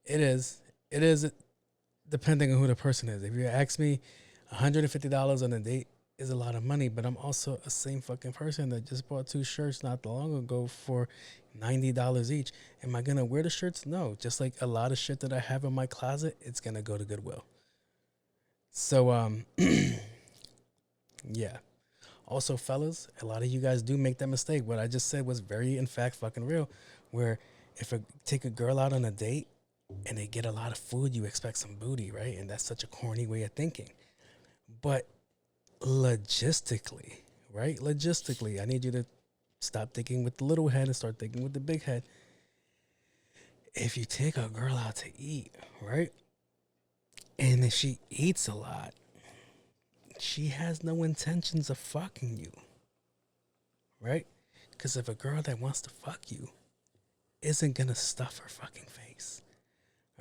It is. It is, depending on who the person is. If you ask me, $150 on a date is a lot of money, but I'm also a same fucking person that just bought 2 shirts not that long ago for $90 each. Am I going to wear the shirts? No. Just like a lot of shit that I have in my closet, it's going to go to Goodwill. So, yeah. Also, fellas, a lot of you guys do make that mistake. What I just said was very, in fact, fucking real. Where if take a girl out on a date and they get a lot of food, you expect some booty, right? And that's such a corny way of thinking. But logistically, right? Logistically, I need you to stop thinking with the little head and start thinking with the big head. If you take a girl out to eat, right? And if she eats a lot, she has no intentions of fucking you, right? Because if a girl that wants to fuck you isn't going to stuff her fucking face,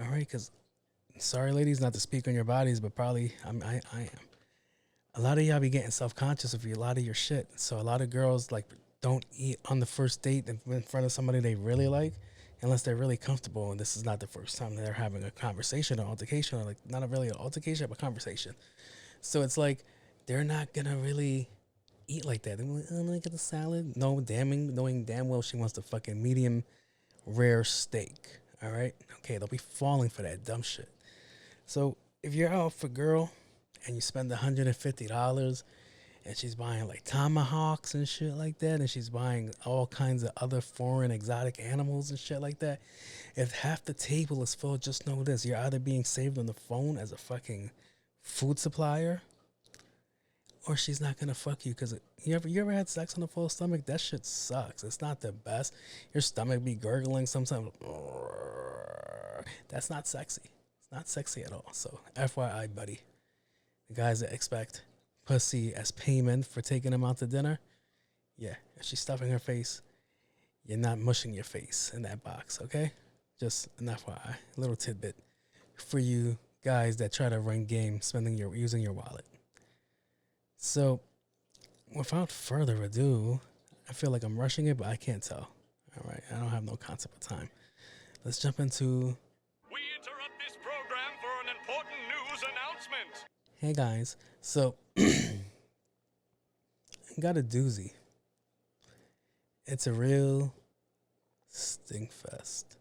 all right? Because, sorry, ladies, not to speak on your bodies, but probably I am. A lot of y'all be getting self-conscious of a lot of your shit. So a lot of girls, like, don't eat on the first date in front of somebody they really like unless they're really comfortable. And this is not the first time they're having a conversation or altercation, or like not really an altercation, but a conversation. So it's like they're not going to really eat like that. They're like, oh, I'm going to get a salad. No, knowing damn well she wants the fucking medium rare steak. All right? Okay, they'll be falling for that dumb shit. So if you're out for girl and you spend $150 and she's buying like tomahawks and shit like that, and she's buying all kinds of other foreign exotic animals and shit like that, if half the table is full, just know this: you're either being saved on the phone as a fucking food supplier, or she's not gonna fuck you. Because you ever had sex on a full stomach? That shit sucks. It's not the best. Your stomach be gurgling sometimes. That's not sexy. It's not sexy at all. So FYI, buddy, the guys that expect pussy as payment for taking them out to dinner, yeah, if she's stuffing her face, you're not mushing your face in that box, okay? Just an FYI, a little tidbit for you guys that try to run game using your wallet. So, without further ado, I feel like I'm rushing it, but I can't tell. All right, I don't have no concept of time. Let's jump into. We interrupt this program for an important news announcement. Hey guys, so I got a doozy. It's a real stink fest.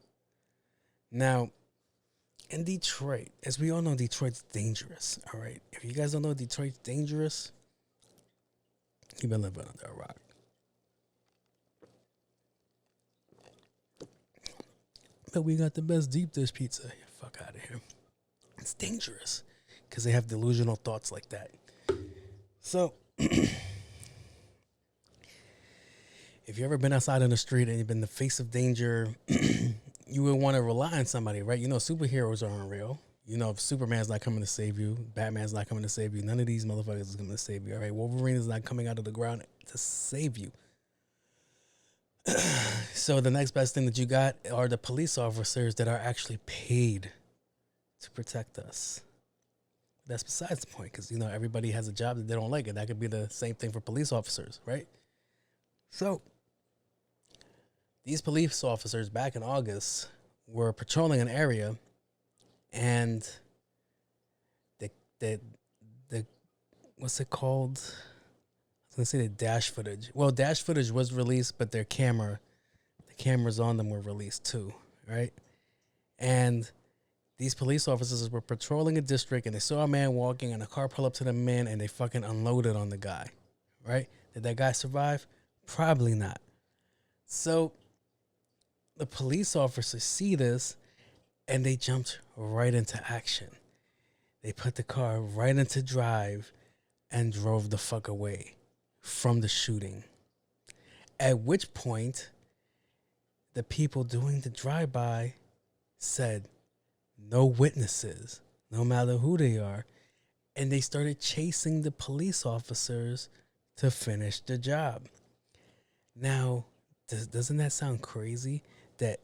Now, in Detroit, as we all know, Detroit's dangerous. All right. If you guys don't know Detroit's dangerous, you've been living under a rock. But we got the best deep dish pizza. Fuck out of here. It's dangerous because they have delusional thoughts like that. So, if you've ever been outside on the street and you've been in the face of danger, you would want to rely on somebody, right? You know, superheroes aren't real. You know, if Superman's not coming to save you, Batman's not coming to save you, none of these motherfuckers is coming to save you, all right? Wolverine is not coming out of the ground to save you. So the next best thing that you got are the police officers that are actually paid to protect us. That's besides the point, because, you know, everybody has a job that they don't like, and that could be the same thing for police officers, right? So these police officers back in August were patrolling an area, and the what's it called? I was gonna say the dash footage. Well, dash footage was released, but the cameras on them were released too, right? And these police officers were patrolling a district, and they saw a man walking, and a car pulled up to the man, and they fucking unloaded on the guy, right? Did that guy survive? Probably not. So the police officers see this, and they jumped right into action. They put the car right into drive and drove the fuck away from the shooting. At which point, the people doing the drive-by said, no witnesses, no matter who they are. And they started chasing the police officers to finish the job. Now, doesn't that sound crazy? That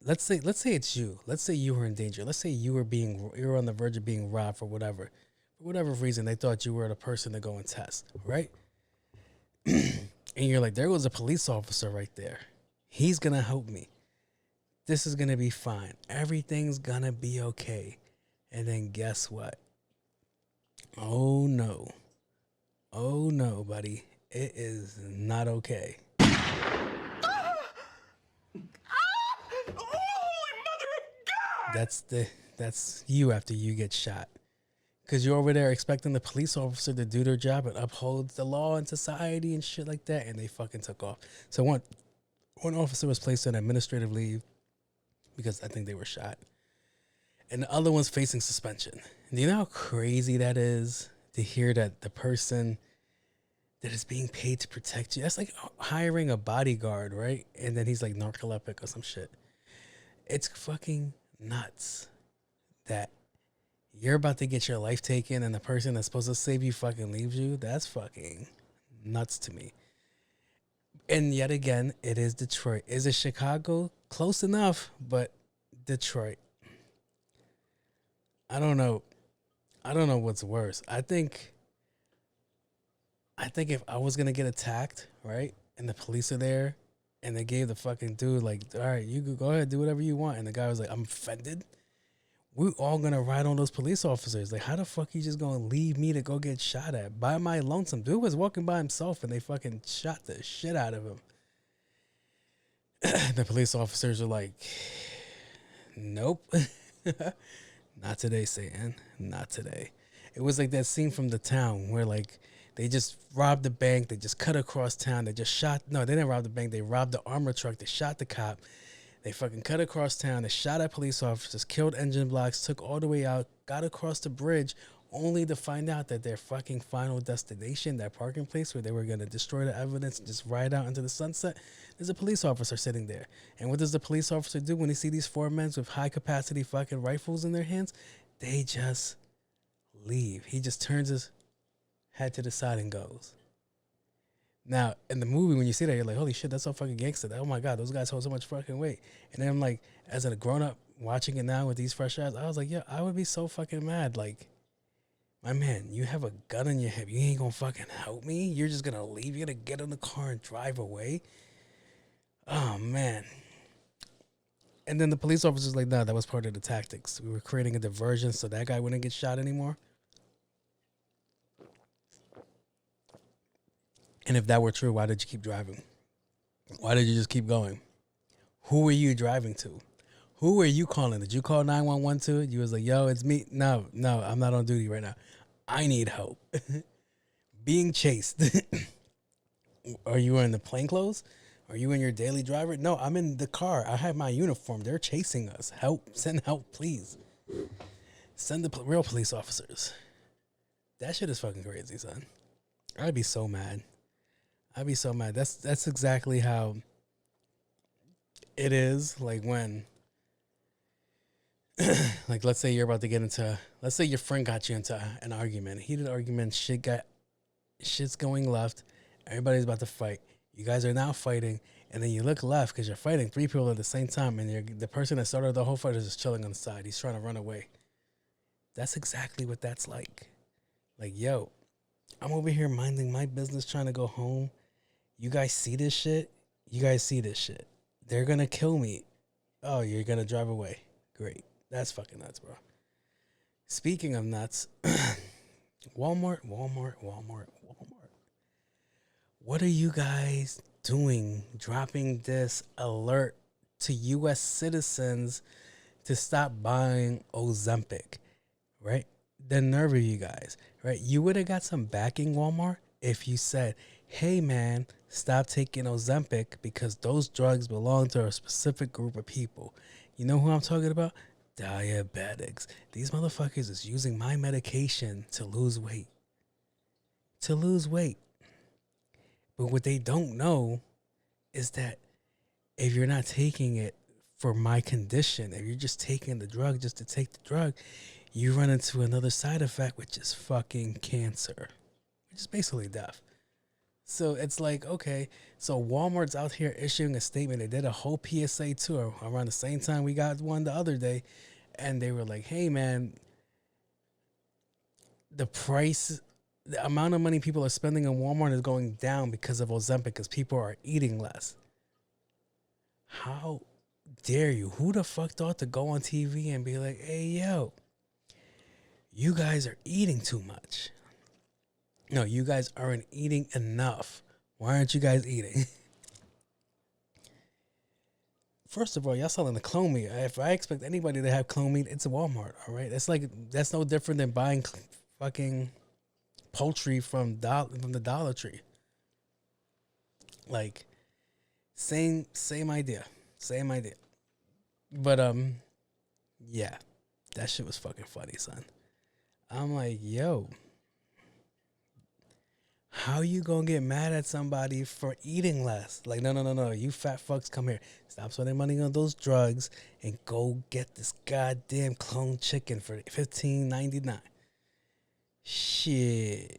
let's say it's you. Let's say you were in danger. Let's say you were on the verge of being robbed for whatever reason. They thought you were the person to go and test, right? And you're like, there was a police officer right there. He's gonna help me. This is gonna be fine. Everything's gonna be okay. And then guess what? Oh no, buddy. It is not okay. That's you after you get shot. Because you're over there expecting the police officer to do their job and uphold the law and society and shit like that, and they fucking took off. So one officer was placed on administrative leave because I think they were shot. And the other one's facing suspension. Do you know how crazy that is to hear that the person that is being paid to protect you, that's like hiring a bodyguard, right? And then he's like narcoleptic or some shit. It's fucking nuts that you're about to get your life taken and the person that's supposed to save you fucking leaves you. That's fucking nuts to me. And yet again, it is Detroit. Is it Chicago? Close enough, but Detroit. I don't know what's worse. I think if I was going to get attacked, right, and the police are there, and they gave the fucking dude, like, all right, you go ahead, do whatever you want, and the guy was like, I'm offended, we're all going to ride on those police officers. Like, how the fuck you just going to leave me to go get shot at by my lonesome? Dude was walking by himself, and they fucking shot the shit out of him. The police officers are like, nope. Not today, Satan. Not today. It was like that scene from The Town where, like, they just robbed the bank. They just cut across town. They just shot. No, they didn't rob the bank. They robbed the armor truck. They shot the cop. They fucking cut across town. They shot at police officers, killed engine blocks, took all the way out, got across the bridge, only to find out that their fucking final destination, that parking place where they were going to destroy the evidence and just ride out into the sunset, there's a police officer sitting there. And what does the police officer do when he see these four men with high-capacity fucking rifles in their hands? They just leave. He just turns his head to the side and goes. Now, in the movie, when you see that, you're like, holy shit, that's so fucking gangster. Oh my God, those guys hold so much fucking weight. And then I'm like, as a grown-up watching it now with these fresh eyes, I was like, yeah, I would be so fucking mad. Like, my man, you have a gun in your hip. You ain't gonna fucking help me? You're just gonna leave? You're gonna get in the car and drive away? Oh, man. And then the police officer's like, no, that was part of the tactics. We were creating a diversion so that guy wouldn't get shot anymore. And if that were true, why did you keep driving? Why did you just keep going? Who were you driving to? Who are you calling? Did you call 911 too? You was like, yo, it's me. No, I'm not on duty right now. I need help. Being chased. Are you in the plain clothes? Are you in your daily driver? No, I'm in the car. I have my uniform. They're chasing us. Help. Send help, please. Send the real police officers. That shit is fucking crazy, son. I'd be so mad. I'd be so mad. That's exactly how it is. Like when, like let's say you're about to get into, let's say your friend got you into an argument, a heated argument, shit's going left. Everybody's about to fight. You guys are now fighting, and then you look left because you're fighting 3 people at the same time, and the person that started the whole fight is just chilling on the side. He's trying to run away. That's exactly what that's like. Like, yo, I'm over here minding my business, trying to go home. You guys see this shit? You guys see this shit? They're going to kill me. Oh, you're going to drive away. Great. That's fucking nuts, bro. Speaking of nuts, Walmart. What are you guys doing dropping this alert to U.S. citizens to stop buying Ozempic, right? The nerve of you guys, right? You would have got some backing, Walmart, if you said, hey, man, stop taking Ozempic because those drugs belong to a specific group of people. You know who I'm talking about? Diabetics. These motherfuckers is using my medication to lose weight. But what they don't know is that if you're not taking it for my condition, if you're just taking the drug just to take the drug, you run into another side effect, which is fucking cancer, which is basically death. So it's like, okay, so Walmart's out here issuing a statement. They did a whole PSA tour around the same time we got one the other day. And they were like, hey, man, the amount of money people are spending on Walmart is going down because of Ozempic, because people are eating less. How dare you? Who the fuck thought to go on TV and be like, hey, yo, you guys are eating too much. No, you guys aren't eating enough. Why aren't you guys eating? First of all, y'all selling the clone meat. If I expect anybody to have clone meat, it's a Walmart, all right? That's no different than buying fucking poultry from the Dollar Tree. Like, same idea. But yeah, that shit was fucking funny, son. I'm like, yo, how you gonna get mad at somebody for eating less? Like, no. You fat fucks, come here. Stop spending money on those drugs and go get this goddamn clone chicken for $15.99. Shit.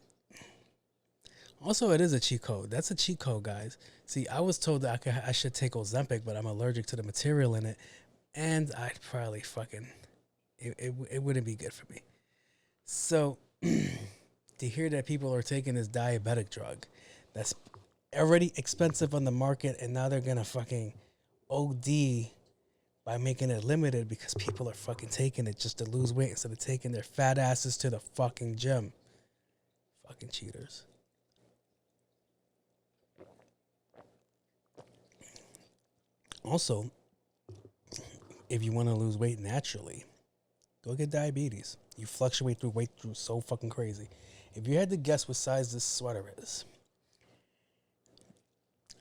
Also, it is a cheat code. That's a cheat code, guys. See, I was told that I should take Ozempic, but I'm allergic to the material in it, and I'd probably fucking it wouldn't be good for me. So to hear that people are taking this diabetic drug that's already expensive on the market, and now they're gonna fucking OD by making it limited because people are fucking taking it just to lose weight instead of taking their fat asses to the fucking gym. Fucking cheaters. Also, if you want to lose weight naturally, go get diabetes. You fluctuate through weight through so fucking crazy. If you had to guess what size this sweater is,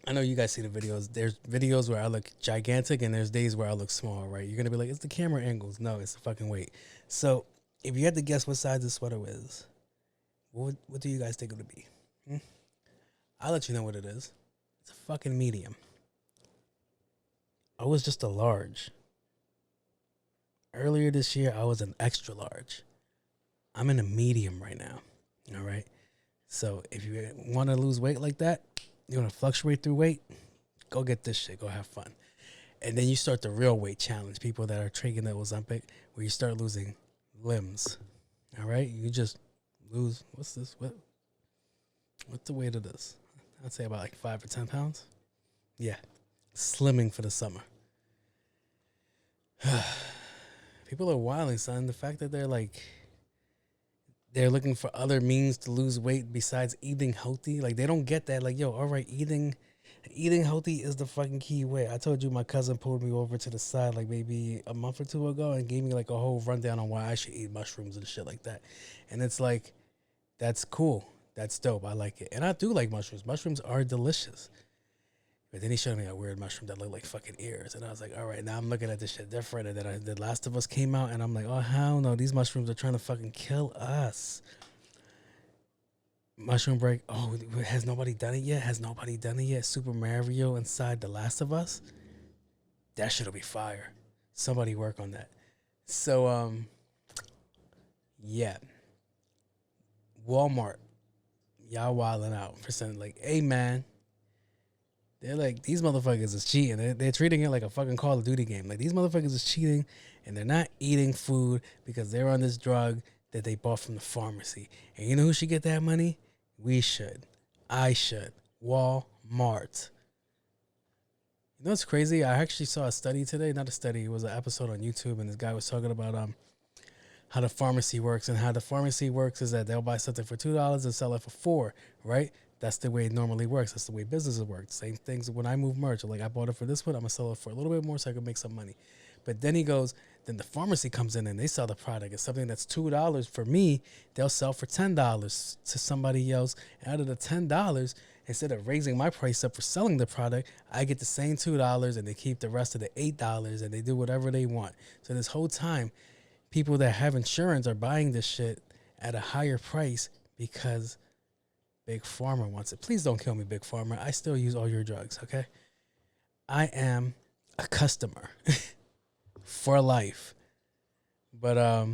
I know you guys see the videos. There's videos where I look gigantic and there's days where I look small, right? You're going to be like, it's the camera angles. No, it's the fucking weight. So if you had to guess what size this sweater is, what do you guys think it would be? I'll let you know what it is. It's a fucking medium. I was just a large. Earlier this year, I was an extra large. I'm in a medium right now. All right. So if you want to lose weight like that, you want to fluctuate through weight, go get this shit. Go have fun. And then you start the real weight challenge. People that are taking the Ozempic, where you start losing limbs. All right. You just lose. What's this? What's the weight of this? I'd say about like 5 or 10 pounds. Yeah. Slimming for the summer. People are wilding, son. The fact that they're looking for other means to lose weight besides eating healthy. Like, they don't get that. Like, yo, all right, eating Eating healthy is the fucking key way. I told you my cousin pulled me over to the side like maybe a month or two ago and gave me like a whole rundown on why I should eat mushrooms and shit like that. And it's like, that's cool. That's dope. I like it. And I do like mushrooms. Mushrooms are delicious. But then he showed me a weird mushroom that looked like fucking ears. And I was like, all right, now I'm looking at this shit different. And then The Last of Us came out and I'm like, oh, hell no. These mushrooms are trying to fucking kill us. Mushroom break. Oh, has nobody done it yet? Has nobody done it yet? Super Mario inside The Last of Us. That shit'll be fire. Somebody work on that. So, yeah. Walmart. Y'all wilding out for saying like, hey man. They're like, these motherfuckers is cheating. They're treating it like a fucking Call of Duty game. Like, these motherfuckers is cheating and they're not eating food because they're on this drug that they bought from the pharmacy. And you know who should get that money? We should. I should. Walmart. You know what's crazy? I actually saw a study today. Not a study. It was an episode on YouTube. And this guy was talking about how the pharmacy works. And how the pharmacy works is that they'll buy something for $2 and sell it for $4, right? That's the way it normally works. That's the way businesses work. Same things when I move merch. Like, I bought it for this one. I'm going to sell it for a little bit more so I can make some money. But then he goes, then the pharmacy comes in and they sell the product. It's something that's $2 for me. They'll sell for $10 to somebody else. And out of the $10, instead of raising my price up for selling the product, I get the same $2 and they keep the rest of the $8 and they do whatever they want. So this whole time, people that have insurance are buying this shit at a higher price because Big Pharma wants it. Please don't kill me, Big Pharma. I still use all your drugs, okay? I am a customer for life. But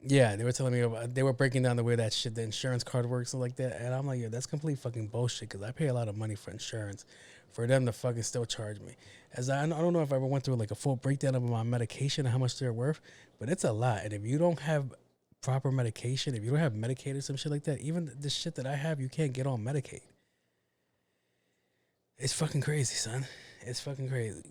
yeah, they were telling me about, they were breaking down the way that shit, the insurance card works and like that. And I'm like, yeah, that's complete fucking bullshit because I pay a lot of money for insurance for them to fucking still charge me. As I don't know if I ever went through like a full breakdown of my medication and how much they're worth, but it's a lot. And if you don't have proper medication, if you don't have Medicaid or some shit like that, even the shit that I have, you can't get on Medicaid. It's fucking crazy, son. It's fucking crazy.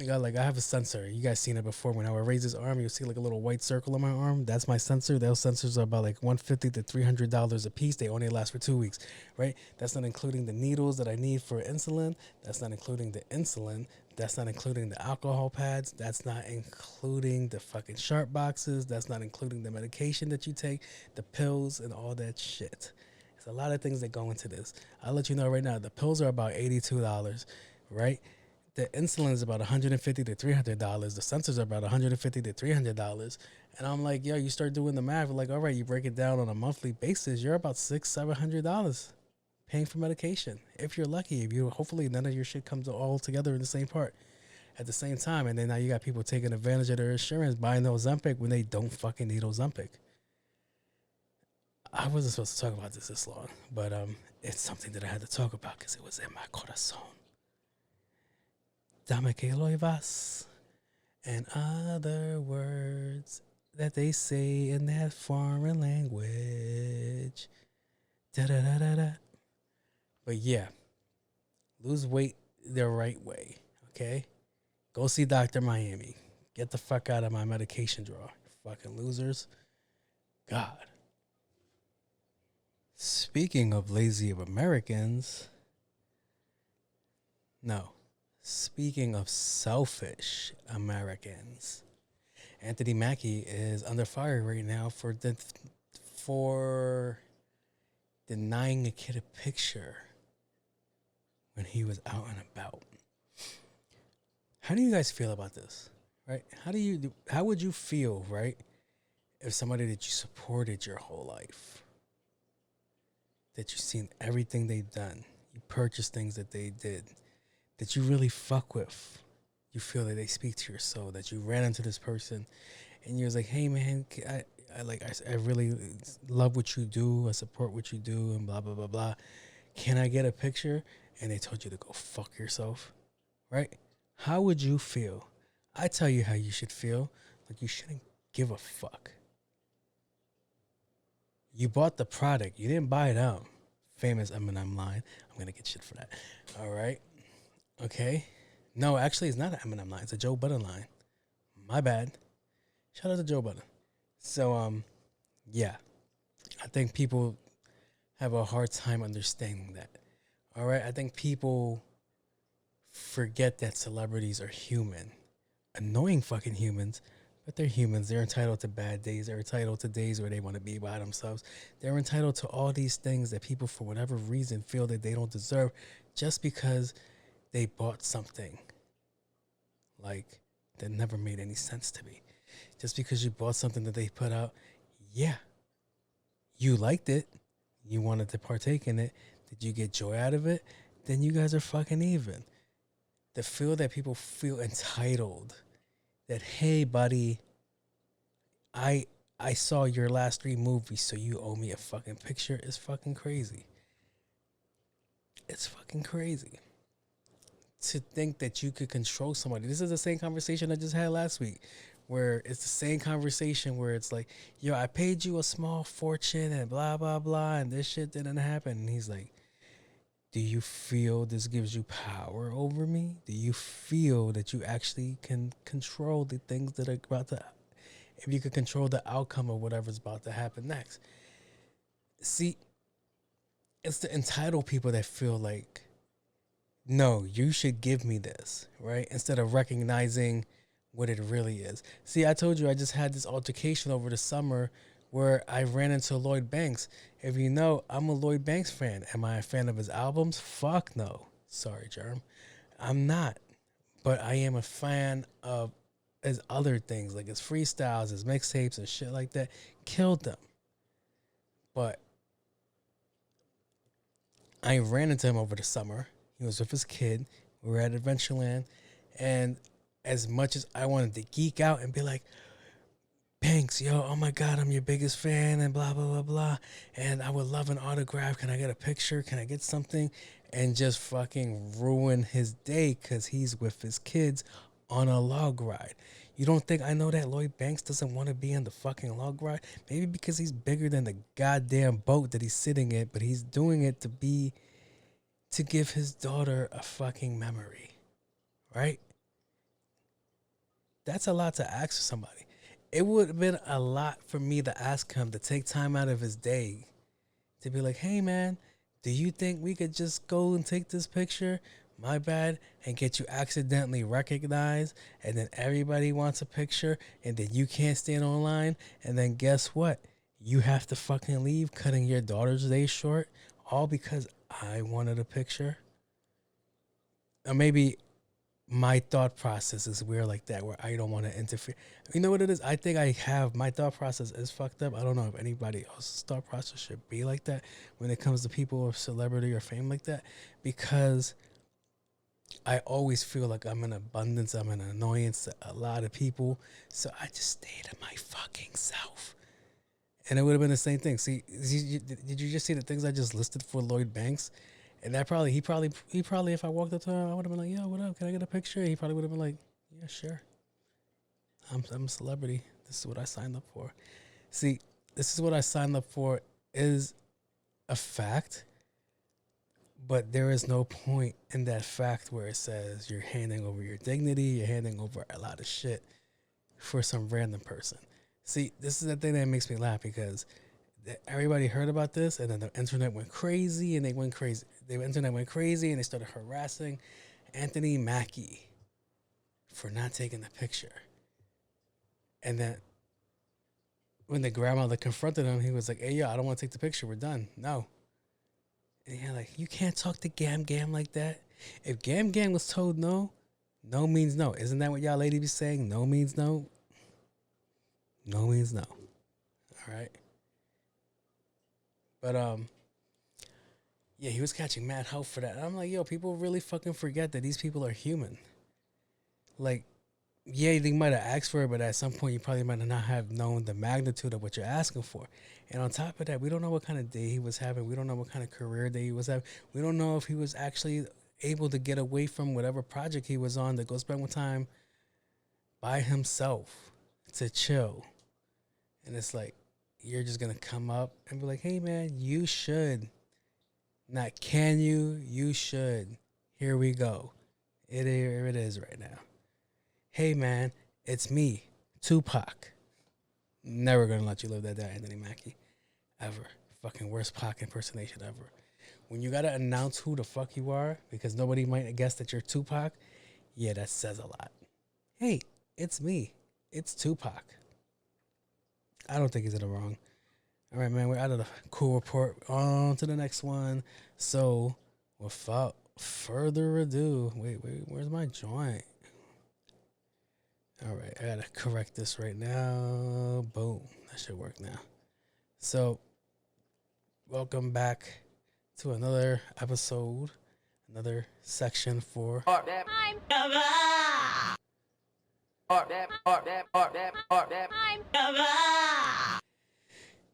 I have a sensor. You guys seen it before. When I would raise his arm, you'll see like a little white circle on my arm. That's my sensor. Those sensors are about like $150 to $300 a piece. They only last for 2 weeks, right? That's not including the needles that I need for insulin. That's not including the insulin. That's not including the alcohol pads. That's not including the fucking sharp boxes. That's not including the medication that you take, the pills, and all that shit. There's a lot of things that go into this. I'll let you know right now. The pills are about $82, right? The insulin is about $150 to $300. The sensors are about $150 to $300. And I'm like, yo, you start doing the math. Like, all right, you break it down on a monthly basis. You're about $600-700 paying for medication. If you're lucky, hopefully none of your shit comes all together in the same part at the same time. And then now you got people taking advantage of their insurance, buying Ozempic when they don't fucking need Ozempic. I wasn't supposed to talk about this long, but it's something that I had to talk about because it was in my corazón. Dame que lo llevas, and other words that they say in that foreign language. Da da da da da. But yeah, lose weight the right way, okay? Go see Dr. Miami. Get the fuck out of my medication drawer, fucking losers. God. Speaking of lazy Americans, no. Speaking of selfish Americans, Anthony Mackie is under fire right now for denying a kid a picture when he was out and about. How do you guys feel about this? Right? How would you feel, right, if somebody that you supported your whole life, that you've seen everything they've done, you purchased things that they did, that you really fuck with, you feel that they speak to your soul, that you ran into this person and you was like, hey man, I really love what you do, I support what you do, and blah blah blah blah, can I get a picture? And they told you to go fuck yourself, right? How would you feel? I tell you how you should feel. Like, you shouldn't give a fuck. You bought the product, you didn't buy it out. Famous Eminem line. I'm gonna get shit for that. All right. Okay. No, actually, it's not an Eminem line. It's a Joe Budden line. My bad. Shout out to Joe Budden. So, yeah. I think people have a hard time understanding that. All right? I think people forget that celebrities are human, annoying fucking humans, but they're humans. They're entitled to bad days. They're entitled to days where they want to be by themselves. They're entitled to all these things that people, for whatever reason, feel that they don't deserve just because they bought something like that never made any sense to me. Just because you bought something that they put out, yeah, you liked it, you wanted to partake in it, did you get joy out of it? Then you guys are fucking even. The feel that people feel entitled, that, hey buddy, I saw your last 3 movies, so you owe me a fucking picture, is fucking crazy. It's fucking crazy to think that you could control somebody. This is the same conversation I just had last week, where it's the same conversation where it's like, yo, I paid you a small fortune and blah, blah, blah, and this shit didn't happen. And he's like, do you feel this gives you power over me? Do you feel that you actually can control the things that are about to, if you could control the outcome of whatever's about to happen next? See, it's the entitled people that feel like, no, you should give me this, right? Instead of recognizing what it really is. See, I told you I just had this altercation over the summer where I ran into Lloyd Banks. If you know, I'm a Lloyd Banks fan. Am I a fan of his albums? Fuck no. Sorry, Germ. I'm not. But I am a fan of his other things, like his freestyles, his mixtapes, and shit like that. Killed them. But I ran into him over the summer. He was with his kid. We were at Adventureland. And as much as I wanted to geek out and be like, Banks, yo, oh my God, I'm your biggest fan and blah, blah, blah, blah. And I would love an autograph. Can I get a picture? Can I get something? And just fucking ruin his day because he's with his kids on a log ride. You don't think I know that Lloyd Banks doesn't want to be on the fucking log ride? Maybe because he's bigger than the goddamn boat that he's sitting in, but he's doing it to give his daughter a fucking memory, right? That's a lot to ask for somebody. It would have been a lot for me to ask him to take time out of his day to be like, hey man, do you think we could just go and take this picture? My bad. And get you accidentally recognized. And then everybody wants a picture. And then you can't stand online. And then guess what? You have to fucking leave, cutting your daughter's day short. All because I wanted a picture. Or maybe my thought process is weird like that, where I don't want to interfere. You know what it is? I think my thought process is fucked up. I don't know if anybody else's thought process should be like that when it comes to people of celebrity or fame like that, because I always feel like I'm an abundance, I'm an annoyance to a lot of people. So I just stay to my fucking self. And it would have been the same thing. See, did you just see the things I just listed for Lloyd Banks? And that he probably, if I walked up to him, I would have been like, yo, what up? Can I get a picture? He probably would have been like, yeah, sure. I'm a celebrity. This is what I signed up for. See, this is what I signed up for is a fact, but there is no point in that fact where it says you're handing over your dignity, you're handing over a lot of shit for some random person. See, this is the thing that makes me laugh, because everybody heard about this, and then the internet went crazy, and the internet went crazy, and they started harassing Anthony Mackie for not taking the picture. And then when the grandmother confronted him, he was like, hey, yo, I don't want to take the picture. We're done. No. And you're like, you can't talk to Gam Gam like that. If Gam Gam was told no, no means no. Isn't that what y'all ladies be saying? No means no. No means no. All right. But, yeah, he was catching mad hell for that. And I'm like, yo, people really fucking forget that these people are human. Like, yeah, they might have asked for it, but at some point you probably might not have known the magnitude of what you're asking for. And on top of that, we don't know what kind of day he was having. We don't know what kind of career day he was having. We don't know if he was actually able to get away from whatever project he was on to go spend time by himself to chill. And it's like, you're just going to come up and be like, hey, man, you should. Not can you, you should. Here we go. Here it is right now. Hey, man, it's me, Tupac. Never going to let you live that down, Anthony Mackie. Ever. Fucking worst Pac impersonation ever. when you gotta announce who the fuck you are because nobody might guess that you're Tupac, yeah, that says a lot. Hey, it's me. It's Tupac. I don't think he's in the wrong. All right, man, we're out of the cool report. On to the next one. So, without further ado, wait, where's my joint? All right, I gotta correct this right now. Boom, that should work now. So, welcome back to another episode, another section for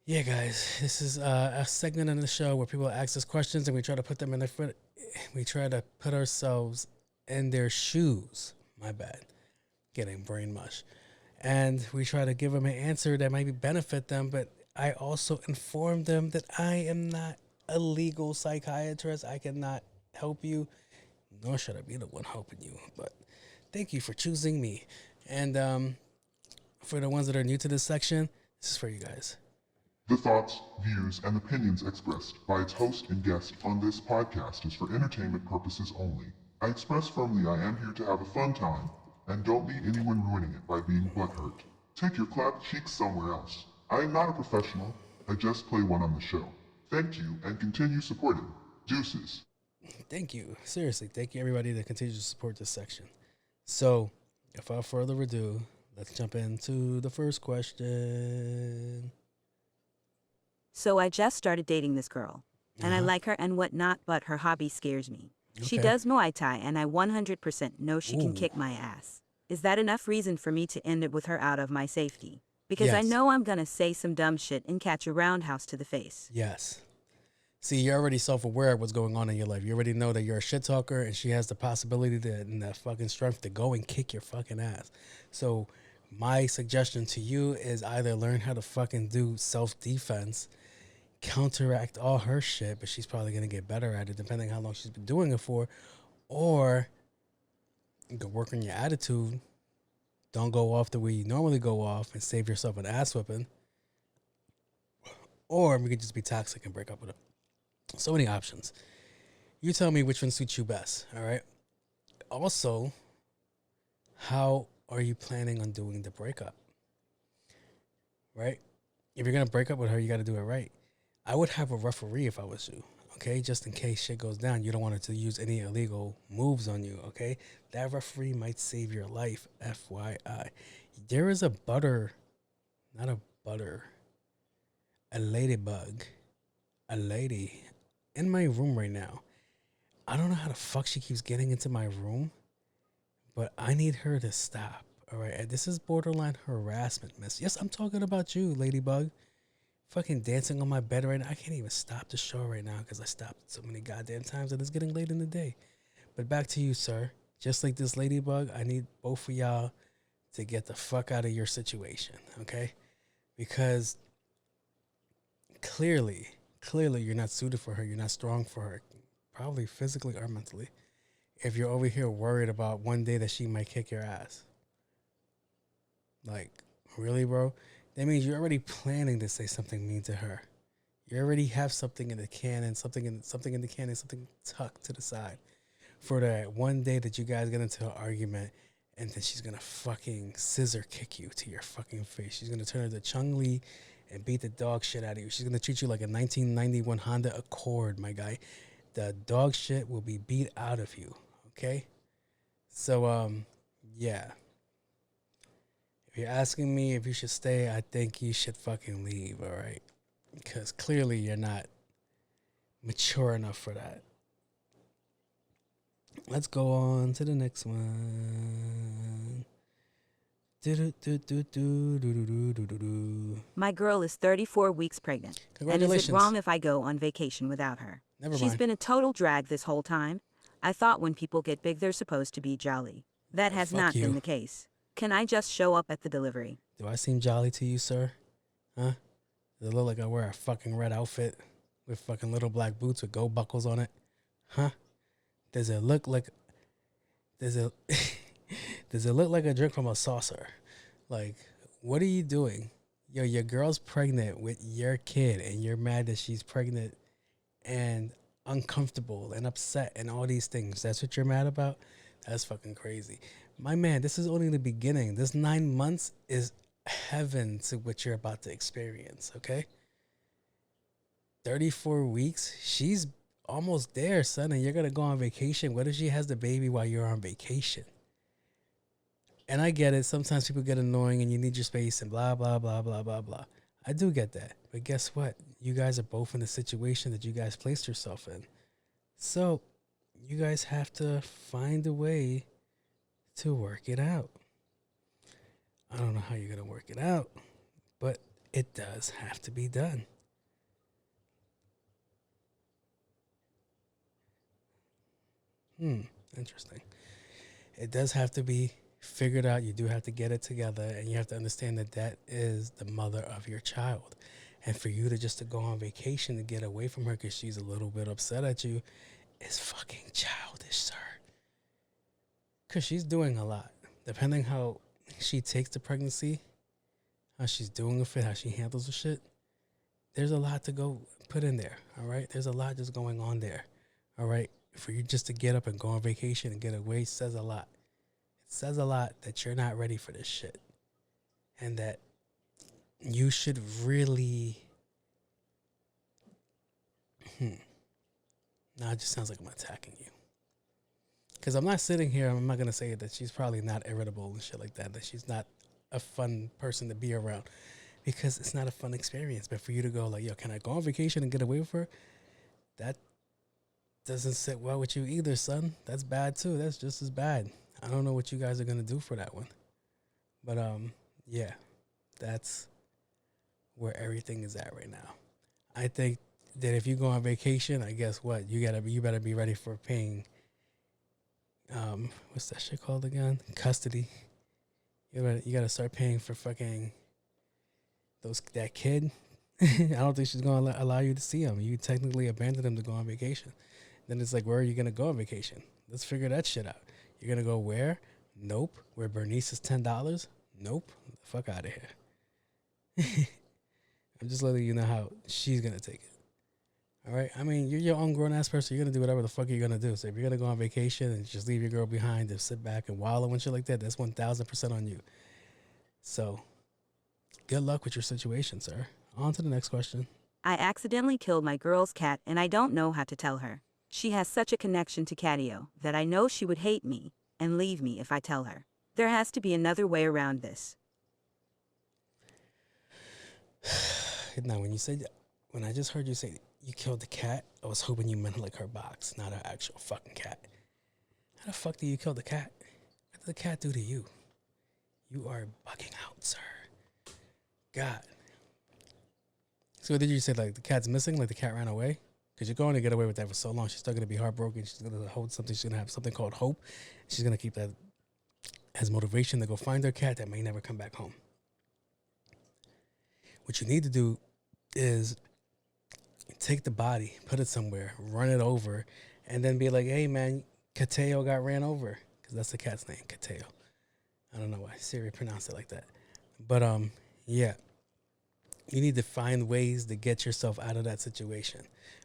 Yeah, guys, this is a segment in the show where people ask us questions and we try to put them in we try to put ourselves in their shoes. My bad, getting brain mush, and we try to give them an answer that maybe benefit them, but I also inform them that I am not a legal psychiatrist. I cannot help you, nor should I be the one helping you. But thank you for choosing me. And for the ones that are new to this section, this is for you guys. The thoughts, views, and opinions expressed by its host and guest on this podcast is for entertainment purposes only. I express firmly I am here to have a fun time, and don't need anyone ruining it by being butthurt. Take your clapped cheeks somewhere else. I am not a professional, I just play one on the show. Thank you, and continue supporting. Deuces. Thank you. Seriously, thank you everybody that continues to support this section. So, without further ado, let's jump into the first question. So I just started dating this girl, and I like her and whatnot, but her hobby scares me. She does Muay Thai, and I 100% know she can kick my ass. Is that enough reason for me to end it with her out of my safety? Because I know I'm gonna say some dumb shit and catch a roundhouse to the face. Yes. See, you're already self-aware of what's going on in your life. You already know that you're a shit talker, and she has the possibility and that fucking strength to go and kick your fucking ass. So my suggestion to you is either learn how to fucking do self-defense, counteract all her shit, but she's probably going to get better at it depending on how long she's been doing it for, or you can work on your attitude. Don't go off the way you normally go off and save yourself an ass whipping, or we could just be toxic and break up with her. So many options. You tell me which one suits you best. All right. Also, how are you planning on doing the breakup? Right? If you're going to break up with her, you got to do it right. I would have a referee if I was you, okay? Just in case shit goes down. You don't want it to use any illegal moves on you, okay? That referee might save your life, FYI. There is a ladybug, a lady in my room right now. I don't know how the fuck she keeps getting into my room, but I need her to stop, all right? This is borderline harassment, miss. Yes, I'm talking about you, ladybug. Fucking dancing on my bed right now. I can't even stop the show right now because I stopped so many goddamn times and it's getting late in the day. But back to you, sir. Just like this ladybug, I need both of y'all to get the fuck out of your situation, okay? Because clearly you're not suited for her. You're not strong for her, probably physically or mentally. If you're over here worried about one day that she might kick your ass. Like, really, bro? That means you're already planning to say something mean to her. You already have something in the can, something tucked to the side for that one day that you guys get into an argument, and then she's gonna fucking scissor kick you to your fucking face. She's gonna turn into Chung Lee and beat the dog shit out of you. She's gonna treat you like a 1991 Honda Accord, my guy. The dog shit will be beat out of you. Okay, so yeah. If you're asking me if you should stay, I think you should fucking leave, all right? Because clearly you're not mature enough for that. Let's go on to the next one. My girl is 34 weeks pregnant. Congratulations. And is it wrong if I go on vacation without her? Never She's mind. been a total drag this whole time. I thought when people get big, they're supposed to be jolly. That has not been the case. Can I just show up at the delivery? Do I seem jolly to you, sir? Huh? Does it look like I wear a fucking red outfit with fucking little black boots with gold buckles on it? Huh? Does it look like does it look like a drink from a saucer? Like, what are you doing? Yo, your girl's pregnant with your kid and you're mad that she's pregnant and uncomfortable and upset and all these things. That's what you're mad about? That's fucking crazy. My man, this is only the beginning. This 9 months is heaven to what you're about to experience, okay? 34 weeks, she's almost there, son, and you're going to go on vacation. What if she has the baby while you're on vacation? And I get it. Sometimes people get annoying and you need your space and blah, blah, blah, blah, blah, blah. I do get that. But guess what? You guys are both in the situation that you guys placed yourself in. So you guys have to find a way to work it out. I don't know how you're going to work it out, but it does have to be done. Interesting. It does have to be figured out. You do have to get it together, and you have to understand that that is the mother of your child. And for you to just to go on vacation to get away from her because she's a little bit upset at you is fucking childish, sir. Because she's doing a lot. Depending how she takes the pregnancy, how she's doing with it, how she handles the shit, there's a lot to go put in there, all right? There's a lot just going on there, all right? For you just to get up and go on vacation and get away says a lot. It says a lot that you're not ready for this shit. And that you should really... Now it just sounds like I'm attacking you. Because I'm not sitting here, I'm not going to say that she's probably not irritable and shit like that, that she's not a fun person to be around. Because it's not a fun experience. But for you to go like, yo, can I go on vacation and get away with her? That doesn't sit well with you either, son. That's bad too. That's just as bad. I don't know what you guys are going to do for that one. But, yeah, that's where everything is at right now. I think that if you go on vacation, I guess what? You better be ready for paying, what's that shit called again? Custody. You gotta start paying for fucking that kid. I don't think she's going to allow you to see him. You technically abandoned him to go on vacation. Then it's like, where are you going to go on vacation? Let's figure that shit out. You're going to go where? Nope. Where Bernice is $10? Nope. Get the fuck out of here. I'm just letting you know how she's going to take it. All right? I mean, you're your own grown-ass person. You're going to do whatever the fuck you're going to do. So if you're going to go on vacation and just leave your girl behind and sit back and wallow and shit like that, that's 1,000% on you. So good luck with your situation, sir. On to the next question. I accidentally killed my girl's cat and I don't know how to tell her. She has such a connection to Catio that I know she would hate me and leave me if I tell her. There has to be another way around this. Now, when I just heard you say you killed the cat, I was hoping you meant like her box, not her actual fucking cat. How the fuck do you kill the cat? What did the cat do to you? You are bugging out, sir. God. So did you say like the cat's missing, like the cat ran away? Because you're going to get away with that for so long. She's still going to be heartbroken. She's going to hold something. She's going to have something called hope. She's going to keep that as motivation to go find her cat that may never come back home. What you need to do is take the body, put it somewhere, run it over, and then be like, hey, man, Cateo got ran over. Because that's the cat's name, Cateo. I don't know why Siri pronounced it like that. But, yeah. You need to find ways to get yourself out of that situation.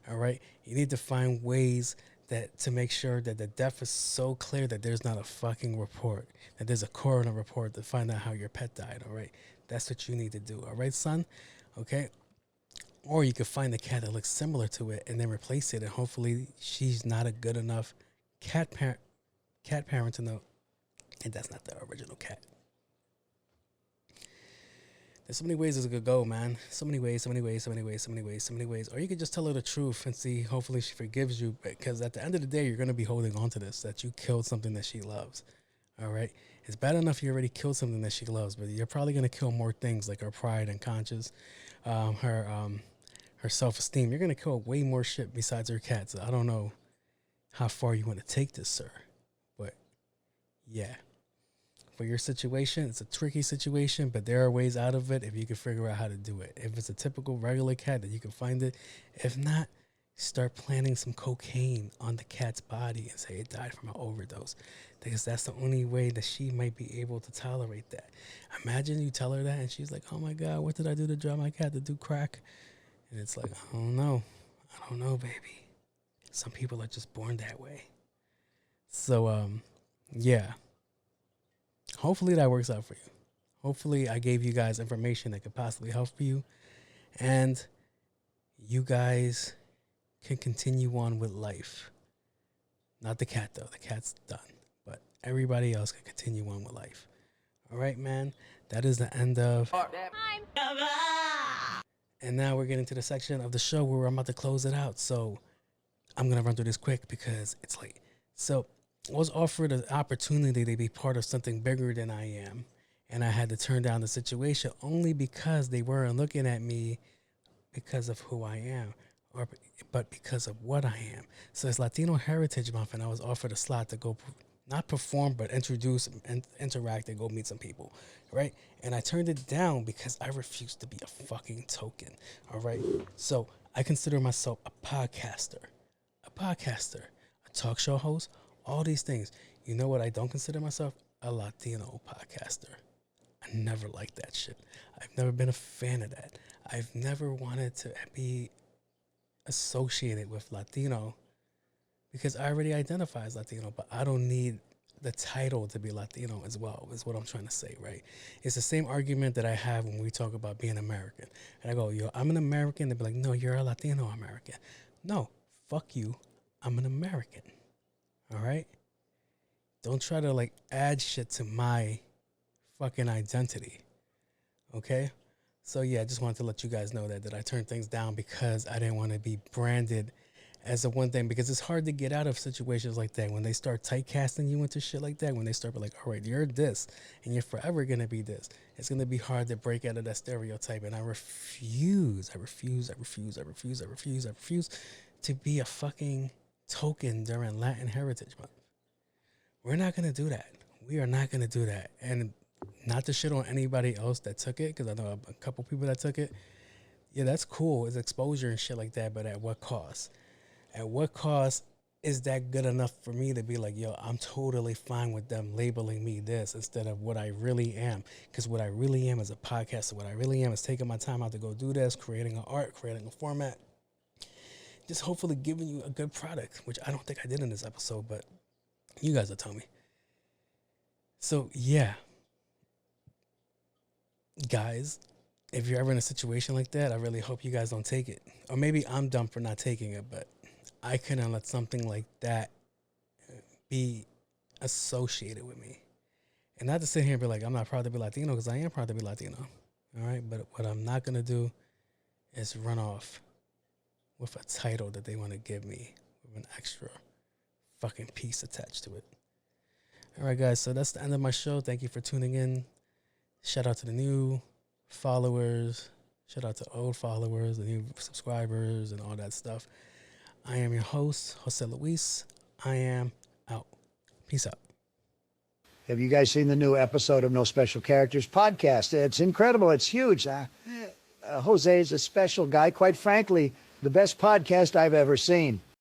All right? You need to find ways that to make sure that the death is so clear that there's not a fucking report, that there's a coroner report to find out how your pet died. All right? That's what you need to do. All right, son? Okay? Or you could find a cat that looks similar to it and then replace it, and hopefully she's not a good enough cat parent to know, and that's not the original cat. There's so many ways this could go, man. So many ways. Or you could just tell her the truth and see, hopefully she forgives you. Because at the end of the day, you're going to be holding on to this, that you killed something that she loves. All right? It's bad enough you already killed something that she loves, but you're probably going to kill more things like her pride and conscience, her self-esteem. You're going to kill way more shit besides her cat. So I don't know how far you want to take this, sir. But, yeah. For your situation, it's a tricky situation, but there are ways out of it if you can figure out how to do it. If it's a typical regular cat, then you can find it. If not, start planting some cocaine on the cat's body and say it died from an overdose, because that's the only way that she might be able to tolerate that. Imagine you tell her that and she's like, oh my God, what did I do to drive my cat to do crack? And it's like, I don't know, baby. Some people are just born that way. So, yeah. Hopefully that works out for you. Hopefully I gave you guys information that could possibly help you. And you guys can continue on with life. Not the cat, though. The cat's done. But everybody else can continue on with life. All right, man. That is the end of... And now we're getting to the section of the show where I'm about to close it out. So I'm going to run through this quick because it's late. So I was offered an opportunity to be part of something bigger than I am. And I had to turn down the situation only because they weren't looking at me because of who I am, but because of what I am. So it's Latino Heritage Month, and I was offered a slot to go, not perform, but introduce and interact and go meet some people, right? And I turned it down because I refused to be a fucking token, all right? So I consider myself a podcaster, a talk show host, all these things. You know what I don't consider myself? A Latino podcaster. I never liked that shit. I've never been a fan of that. I've never wanted to be associated with Latino because I already identify as Latino, but I don't need the title to be Latino as well, is what I'm trying to say, right? It's the same argument that I have when we talk about being American. And I go, yo, I'm an American. They'd be like, no, you're a Latino American. No, fuck you. I'm an American. All right? Don't try to, like, add shit to my fucking identity. Okay? So, yeah, I just wanted to let you guys know that I turned things down because I didn't want to be branded as a one thing, because it's hard to get out of situations like that when they start typecasting you into shit like that, when they start like, all right, you're this and you're forever going to be this. It's going to be hard to break out of that stereotype. And I refuse to be a fucking token during Latin Heritage Month. We're not going to do that. We are not going to do that. And not to shit on anybody else that took it, because I know a couple people that took it. Yeah, that's cool. It's exposure and shit like that, but at what cost? At what cost is that good enough for me to be like, yo, I'm totally fine with them labeling me this instead of what I really am? Because what I really am is a podcaster. What I really am is taking my time out to go do this, creating an art, creating a format, just hopefully giving you a good product, which I don't think I did in this episode, but you guys will tell me. So, yeah. Guys, if you're ever in a situation like that, I really hope you guys don't take it. Or maybe I'm dumb for not taking it, but I couldn't let something like that be associated with me. And not to sit here and be like, I'm not proud to be Latino, because I am proud to be Latino. All right? But what I'm not going to do is run off with a title that they want to give me with an extra fucking piece attached to it. All right, guys. So that's the end of my show. Thank you for tuning in. Shout out to the new followers. Shout out to old followers, the new subscribers, and all that stuff. I am your host, Jose Luis. I am out. Peace out. Have you guys seen the new episode of No Special Characters podcast? It's incredible. It's huge. Jose is a special guy. Quite frankly, the best podcast I've ever seen.